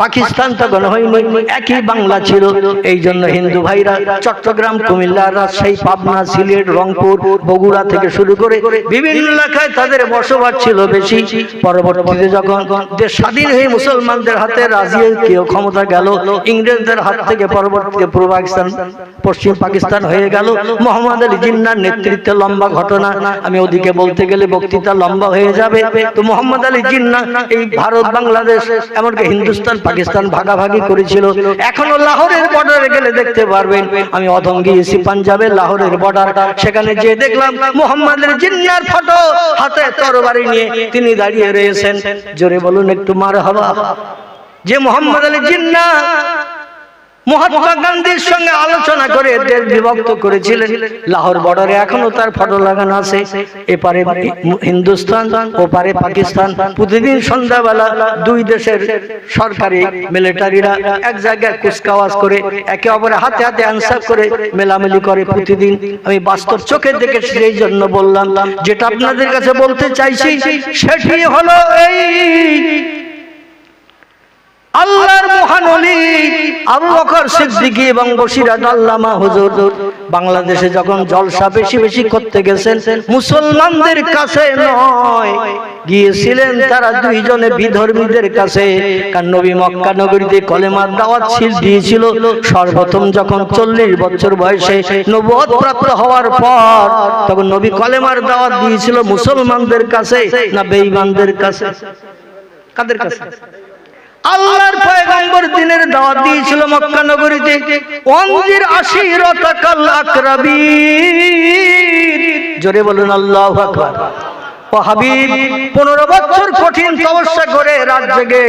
পাকিস্তান তখন হয়নি, একই বাংলা ছিল। এই জন্য হিন্দু ভাইরা চট্টগ্রাম, কুমিল্লা, রাজশাহী, পাবনা, সিলেট, রংপুর, বগুড়া থেকে শুরু করে বিভিন্ন এলাকায় তাদের বসবাস ছিল বেশি। পরবর্তীতে যখন দেশ স্বাধীন হয়ে মুসলমানদের হাতে রাজিয়ার ক্ষমতা গেল, ইংরেজদের হাত থেকে পরবর্তীতে পূর্ব পাকিস্তান, পশ্চিম পাকিস্তান হয়ে গেল। মোহাম্মদ আলী জিন্নাহর নেতৃত্বে লম্বা ঘটনা, আমি ওদিকে বলতে গেলে বক্তৃতা লম্বা হয়ে যাবে। তো মোহাম্মদ আলী জিন্নাহ এই ভারত বাংলাদেশ এমনকি হিন্দুস্তান পাকিস্তান ভাগাভাগি করেছিল। এখনো লাহোরের বর্ডারে গেলে দেখতে পারবেন, আমি অধম গিয়েছি পাঞ্জাবের লাহোরের বর্ডার, সেখানে যে দেখলাম মোহাম্মদ আলী জিন্নাহর ফটো, হাতে তরবারি নিয়ে তিনি দাঁড়িয়ে রয়েছেন। জোরে বলুন একটু মারহাবা। যে মোহাম্মদ আলী জিন্নাহ মহাত্মা গান্ধীর সঙ্গে আলোচনা করে দেশ বিভক্ত করেছিলেন, লাহোর বর্ডারে এখনো তার ফটো লাগানো আছে। এপারে হিন্দুস্তান, ওপারে পাকিস্তান। প্রতিদিন সন্ধ্যাবেলা দুই দেশের সরকারি মিলিটারিরা এক জায়গায় কুচকাওয়াজ করে একে অপরের হাতে হাতে হ্যান্ডশেক করে মেলামেলি করে প্রতিদিন। আমি বাস্তব চোখে দেখেছি, এই জন্য বললাম। যেটা আপনাদের কাছে বলতে চাইছি সেটি হলো এই, আল্লাহর মহান ওলি আবু বকর সিদ্দিকী এবং বসিরাত আল্লামা হুজুর বাংলাদেশে যখন জলসা বেশি বেশি করতে গেছেন, মুসলমানদের কাছে নয়, গিয়েছিলেন তারা দুইজনে বিধর্মীদের কাছে। কারণ নবী মক্কা নগরীতে কলেমার দাওয়াত দিয়েছিল। সর্বপ্রথম যখন 40 বছর বয়সে নবুয়ত প্রাপ্ত হওয়ার পর তখন নবী কলেমার দাওয়াত দিয়েছিল মুসলমানদের কাছে না বেঈমানদের কাছে? কাদের কাছে? আল্লাহর পয়গম্বর দিনের দাওয়াত দিয়েছিল মক্কা নগরীতে। ওয়ানজির আশিরাতাকাল আকরাবিন। জোরে বলুন আল্লাহু আকবার। ও হাবিব 15 বছর কঠিন তপস্যা করে রাত জেগে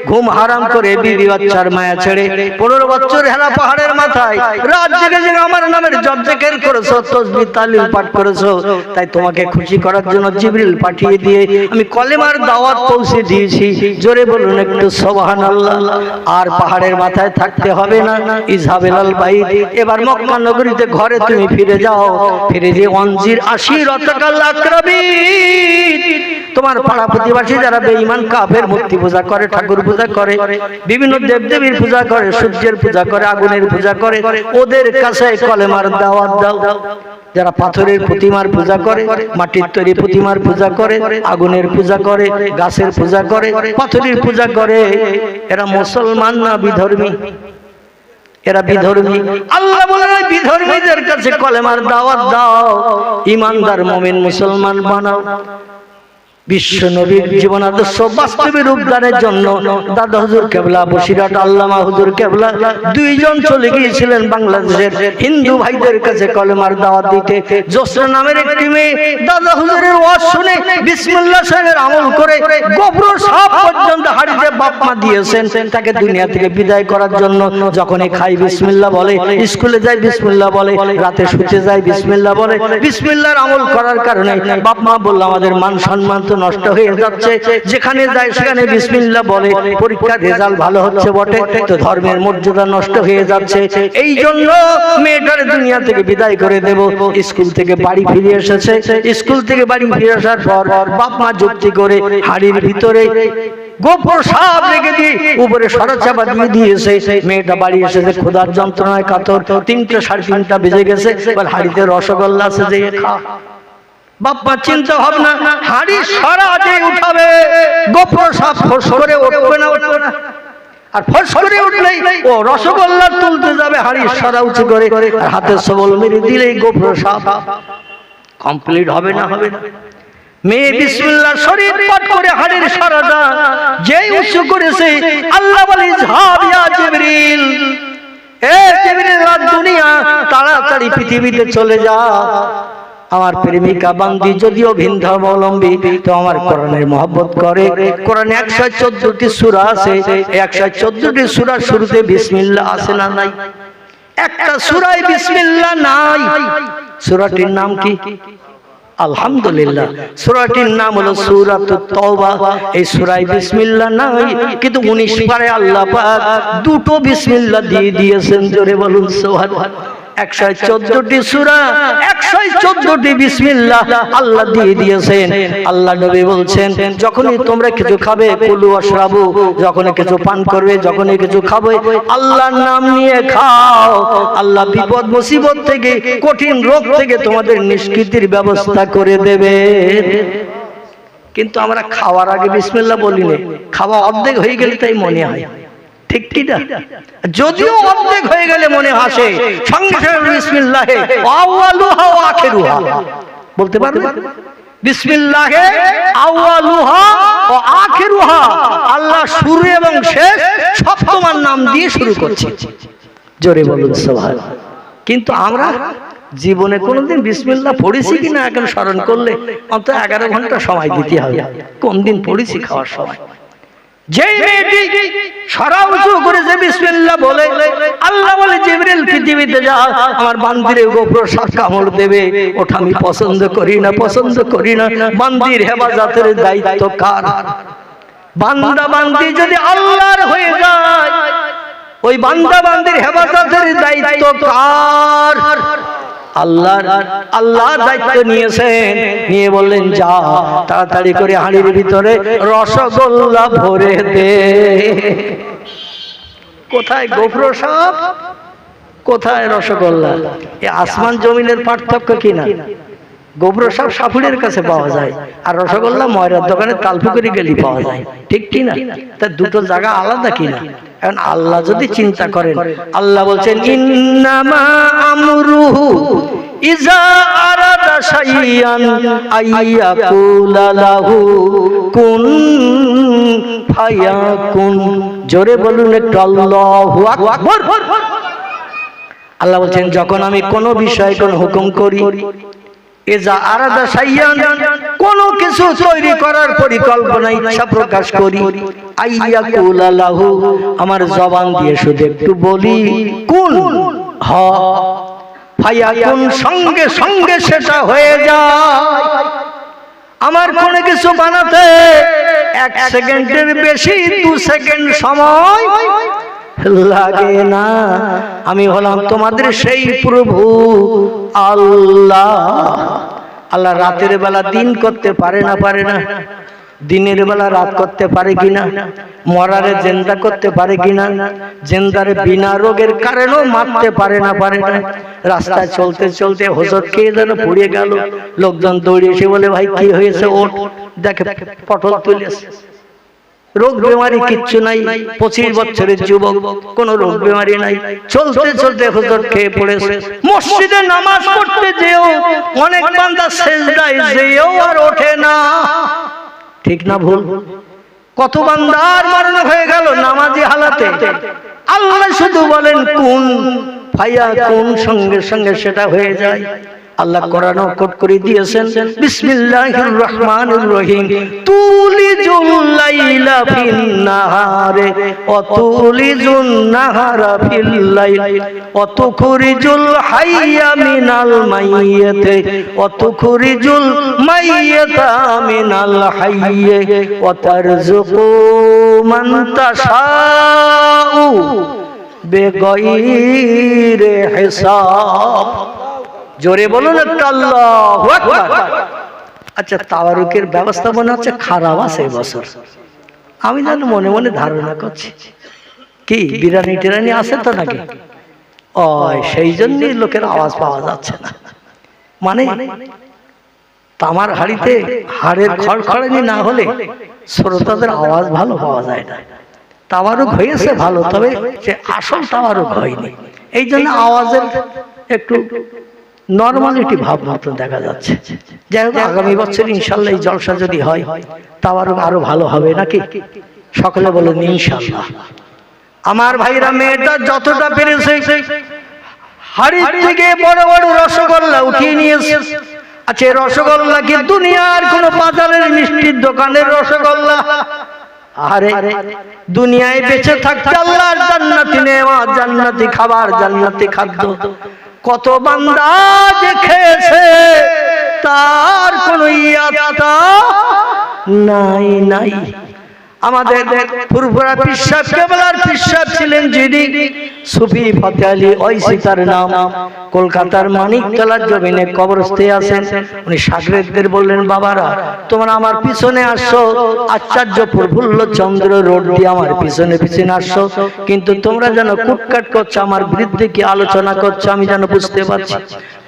ঘুম হারাম করে বিবি বাচ্চার মায়া ছেড়ে 15 বছর হেরা পাহাড়ের মাথায় রাত জেগে জেগে আমার নামের জপ জিকির করেছো, তাসবিহ তাহলিল পাঠ করেছো। তাই তোমাকে খুশি করার জন্য জিবরিল পাঠিয়ে দিয়ে আমি কলেমার দাওয়াত পৌঁছে দিয়েছি। জোরে বলুন একটু সুবহানাল্লাহ। আর পাহাড়ের মাথায় থাকতে হবে না, ইজহাবিলাল বাইত, এবার মক্কা নগরীতে ঘরে তুমি ফিরে যাও। ফিরে যে ওয়ানজির আশিরাতাকাল আকরাবিন, তোমার পাড়া প্রতিবেশী যারা বেঈমান কাফের মূর্তি পূজা করে, ঠাকুর পূজা করে, বিভিন্ন দেবদেবীর পূজা করে, সূর্যের পূজা করে, আগুনের পূজা করে, ওদের কাছে কলেমার দাওয়াত দাও। যারা পাথরের প্রতিমার পূজা করে, মাটির তৈরি প্রতিমার পূজা করে, আগুনের পূজা করে, গাছের পূজা করে, পাথরের পূজা করে, এরা মুসলমান না বিধর্মী? এরা বিধর্মী। আল্লাহ বলেন বিধর্মীদের কাছে কলেমার দাওয়াত দাও, ঈমানদার মুমিন মুসলমান বানাও। বিশ্ব নবীর জীবন আদর্শ বাস্তবে রূপদানের জন্য দাদা হুজুর কেবলা, বসিরাট আল্লামা হুজুর কেবলা দুইজন চলে গিয়েছিলেন বাংলাদেশের হিন্দু ভাইদের কাছে কলেমার দাওয়াত দিতে। জোসরা নামের একটি মেয়ে দাদা হুজুরের ওয়াজ শুনে বিসমিল্লাহ শরীফের আমল করে গোবর সাপ পর্যন্ত হাড়িতে বাপ মা দিয়েছেন তাকে দুনিয়া থেকে বিদায় করার জন্য। যখনই খাই বিসমিল্লাহ বলে, স্কুলে যায় বিসমিল্লাহ বলে, রাতে শুতে যায় বিসমিল্লাহ বলে। বিসমিল্লাহর আমল করার কারণে বাপ মা বলল আমাদের মান সম্মান তো নষ্ট হয়ে যাচ্ছে, যেখানে যায় সেখানে বিসমিল্লাহ বলে, পরীক্ষার রেজাল্ট ভালো হচ্ছে বটে, তো ধর্মের মর্যাদা নষ্ট হয়ে যাচ্ছে। এই জন্য মেয়েটার দুনিয়া থেকে বিদায় করে দেব। স্কুল থেকে বাড়ি ফিরে এসেছে। স্কুল থেকে বাড়ি ফিরে আসার পর বাপ মা যুক্তি করে হাড়ির ভিতরে গোবর সাপ সব রেখে দিয়ে উপরে সরা চাপা দিয়ে দিয়েছে। মেয়েটা বাড়ি এসেছে ক্ষুধার যন্ত্রণায় কাতর, 3টা 3:30 বেজে গেছে। হাড়িতে রসগোল্লা আছে, যে খা। বাপ্পা চিন্তা ভাবনা, হাড়ি সরা যে উঠাবে, গোপ্র সাপ ফোঁস করে উঠবে না, উঠবে না। আর ফোঁস করে উঠলেই ও রসগোল্লা তুলতে যাবে, হাড়ি সরা উঁচু করে আর হাতে সবল মেরে দিলেই গোপ্র সাপ কমপ্লিট হবে না, হবে না। মেয়ে বিসমিল্লাহ শরীর পাঠ করে হাড়ির সরাটা যেই উঁচু করেছে, আল্লাহ বলে যাও ইয়া জিবরিল, এ জিবরিল, দুনিয়া তাড়াতাড়ি পৃথিবীতে চলে যা। আমার প্রেমিকা বান্দি যদিও ভিন ধর্মাবলম্বী, তো আমার কোরআনের মহব্বত করে। কোরআনে 114টি সূরা আছে, 114টি সূরার শুরুতে বিসমিল্লাহ আছে না নাই? একটা সূরায় বিসমিল্লাহ নাই। সূরাটির নাম কি? আলহামদুলিল্লাহ। সূরাটির নাম হলো সূরাতুত তাওবা। এই সূরায় বিসমিল্লাহ নাই, কিন্তু 19 পারে আল্লাহ পাক দুটো বিসমিল্লাহ দিয়ে দিয়েছেন। জোরে বলুন সুবহানাল্লাহ। 114টি সূরা, 114টি বিসমিল্লাহ আল্লাহ দিয়ে দিয়েছেন। আল্লাহ নবী বলছেন, যখনই তোমরা কিছু খাবে, কুলু ওয়াশরাবু, যখনই কিছু পান করবে, যখনই কিছু খাবে, আল্লাহর নাম নিয়ে খাও। আল্লাহ বিপদ মুসিবত থেকে, কঠিন রোগ থেকে তোমাদের নিষ্কৃতির ব্যবস্থা করে দেবে। কিন্তু আমরা খাওয়ার আগে বিসমিল্লাহ বলি না, খাওয়া অর্ধেক হয়ে গেলে তাই মনে হয়, ঠিক কি না? যদিও অর্ধেক হয়ে গেলে মনে হাসে, সঙ্গে সঙ্গে বিসমিল্লাহে আউয়ালুহা ওয়া আখিরুহা বলতে পারবে? বিসমিল্লাহে আউয়ালুহা ওয়া আখিরুহা, আল্লাহ শুরু এবং শেষ সব তোমার নাম দিয়ে শুরু করছে। জোরে বলুন সুবহানাল্লাহ। কিন্তু আমরা জীবনে কোনোদিন বিসমিল্লাহ পড়েছি কিনা এখন স্মরণ করলে অন্তত 11 ঘন্টা সময় দিতে হবে। কোন দিন পড়েছি খাওয়ার সময়? যেই মেয়েটি সরা উঁচু করেছে বিসমিল্লাহ বলে, আল্লাহ বলে জিবরিল পৃথিবীতে যা, আমার বান্দিরে গোপ্র সাপ কামড় দেবে, ওটা আমি পছন্দ করি না, পছন্দ করি না। বান্দির হেফাজতের দায়িত্ব কার? বান্দা বান্দি যদি আল্লাহর হয়ে যায়, ওই বান্দা বান্দির হেফাজতের দায়িত্ব কার? আল্লাহর। আল্লাহ দায়িত্ব নিয়েছেন, নিয়ে বললেন যা তাড়াতাড়ি করে হাঁড়ির ভিতরে রসগোল্লা ভরে দে। কোথায় গোপ্র সাপ, কোথায় রসগোল্লা? এ আসমান জমিনের পার্থক্য কিনা? গোপ্র সাপ সাপুড়ের কাছে পাওয়া যায়, আর রসগোল্লা ময়রার দোকানে তালপুকুরি গেলি পাওয়া যায়, ঠিক কিনা? তা দুটো জায়গা আলাদা কিনা? এখন আল্লাহ যদি চিন্তা করেন, আল্লাহ বলছেন ইন্নামা আমরুহু ইজা আরাদা শাইয়ান আইয়াকুলা লাহু কুন ফায়াকুন। জোরে বলুন একটু আল্লাহু আকবার। আল্লাহ বলছেন যখন আমি কোনো বিষয় কোন হুকুম করি, ইজা আরাদা শাইয়ান, কোনো কিছু তৈরি করার পরিকল্পনা ইচ্ছা প্রকাশ করি, আইয়াকুলা লাহু, আমার জবান দিয়ে শুধু একটু বলি কুন, হ, ফায়াকুন, সঙ্গে সঙ্গে সেটা হয়ে যায়। আমার কোনো কিছু বানাতে 1 সেকেন্ডের বেশি 2 সেকেন্ড সময় লাগে না। আমি হলাম তোমাদের সেই প্রভু আল্লাহ। আল্লাহ রাতের বেলা দিন করতে পারে না? পারে না? দিনের বেলা রাত করতে পারে কিনা? মরারে জিন্দা করতে পারে কিনা? জিন্দারে বিনা রোগের কারণেও মারতে পারে না? পারে না? রাস্তায় চলতে চলতে হোঁচট খেয়ে যেন পড়ে গেল, লোকজন দৌড়ে এসে বলে ভাই কি হয়েছে, ওঠ, দেখে পটল তুলেছে। রোগ বেমারি কিচ্ছু নাই, 25 বছরের যুবক, কোন রোগ বেমারি নাই, চলতে চলতে হুজুর খেয়ে পড়েছে। মসজিদে নামাজ পড়তে যেও অনেক বান্দা সেজদায় যেও আর ওঠে না, ঠিক না ভুল? কত বান্দার মরণ হয়ে গেল নামাজি হালাতে। আল্লাহ শুধু বলেন কুন ফায়াকুন, সঙ্গে সঙ্গে সেটা হয়ে যায়। আল্লাহ কোরআন কোট করে দিয়েছেন বিসমিল্লাহির রহমানির রহিম, তুলিজুল লাইলা ফিন নাহারে ওয়া তুলিজুন নাহারা ফিল লাইল ওয়া তুখরিজুল হাইয়া মিনাল মাইয়্যিতি ওয়া তুখরিজুল মাইয়্যিতা মিনাল হাইয়্যি ওয়া তারযুকু মান তাশাউ বিগাইরি হিসাব। জোরে বলুন একটা আল্লাহু আকবার। আচ্ছা, তাওয়ারুকের ব্যবস্থাপনা হচ্ছে খারাপ আছে এবছর, আমি যেন মনে মনে ধারণা করছি কি বিরিয়ানি টিরানি আছে তো নাকি, ও সেই জন্যই লোকের আওয়াজ পাওয়া যাচ্ছে না। মানে তামার হাড়িতে হাড়ের খড়খড়ানি না হলে শ্রোতাদের আওয়াজ ভালো পাওয়া যায় না। তাওয়ারুক হয়েছে ভালো, তবে সে আসল তাওয়ারুক হয়নি। এই জন্য আওয়াজের একটু নর্মালিটি ভাব মাত্র দেখা যাচ্ছে। যাই হোক, আগামী বছর ইনশাল্লাহ এই জলসা যদি হয় তাওয়ারুক আরো ভালো হবে নাকি? সকলে বলেন ইনশাল্লাহ। আমার ভাইরা, মেয়েটা যতটা পেরেছে হাড়ির থেকে বড় বড় রসগোল্লা উঠিয়ে নিয়েছে। আচ্ছা, রসগোল্লা কি দুনিয়ার কোন বাজারের মিষ্টির দোকানের রসগোল্লা? আরে দুনিয়ায় বেঁচে থাকতে আল্লাহর জান্নাতি নেওয়া, জান্নাতি খাবার, জান্নাতি খাদ্য কত বান্দা যে খেয়েছে তার কোন ইয়াতা নাই নাই। আমাদের ফুরফুরা পীর সাহেব কেবলার পীর সাহেব ছিলেন যিনি, সুফি ফতে আলী ওইসি তার নাম, কলকাতার মানিকতলার জমিনে কবরস্থে আছেন। উনি শাগরেদদের বললেন, বাবারা তোমরা আমার পিছনে আসছো, আচার্য প্রফুল্ল চন্দ্র রোড দিয়ে আমার পিছনে পিছনে আসছো, কিন্তু তোমরা যেন কুটকাট করছো, আমার বিরুদ্ধে কি আলোচনা করছো আমি যেন বুঝতে পারছি।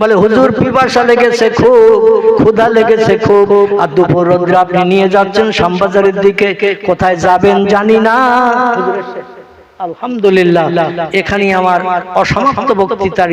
বলে, হুজুর পিপাসা লেগেছে খুব, ক্ষুধা লেগেছে খুব, আর দুপুর রোদ্রে আপনি নিয়ে যাচ্ছেন শ্যামবাজারের দিকে, কোথায় যাবেন জানি না। আলহামদুলিল্লাহ, এখানেই আমার অসমাপ্ত বক্তৃতার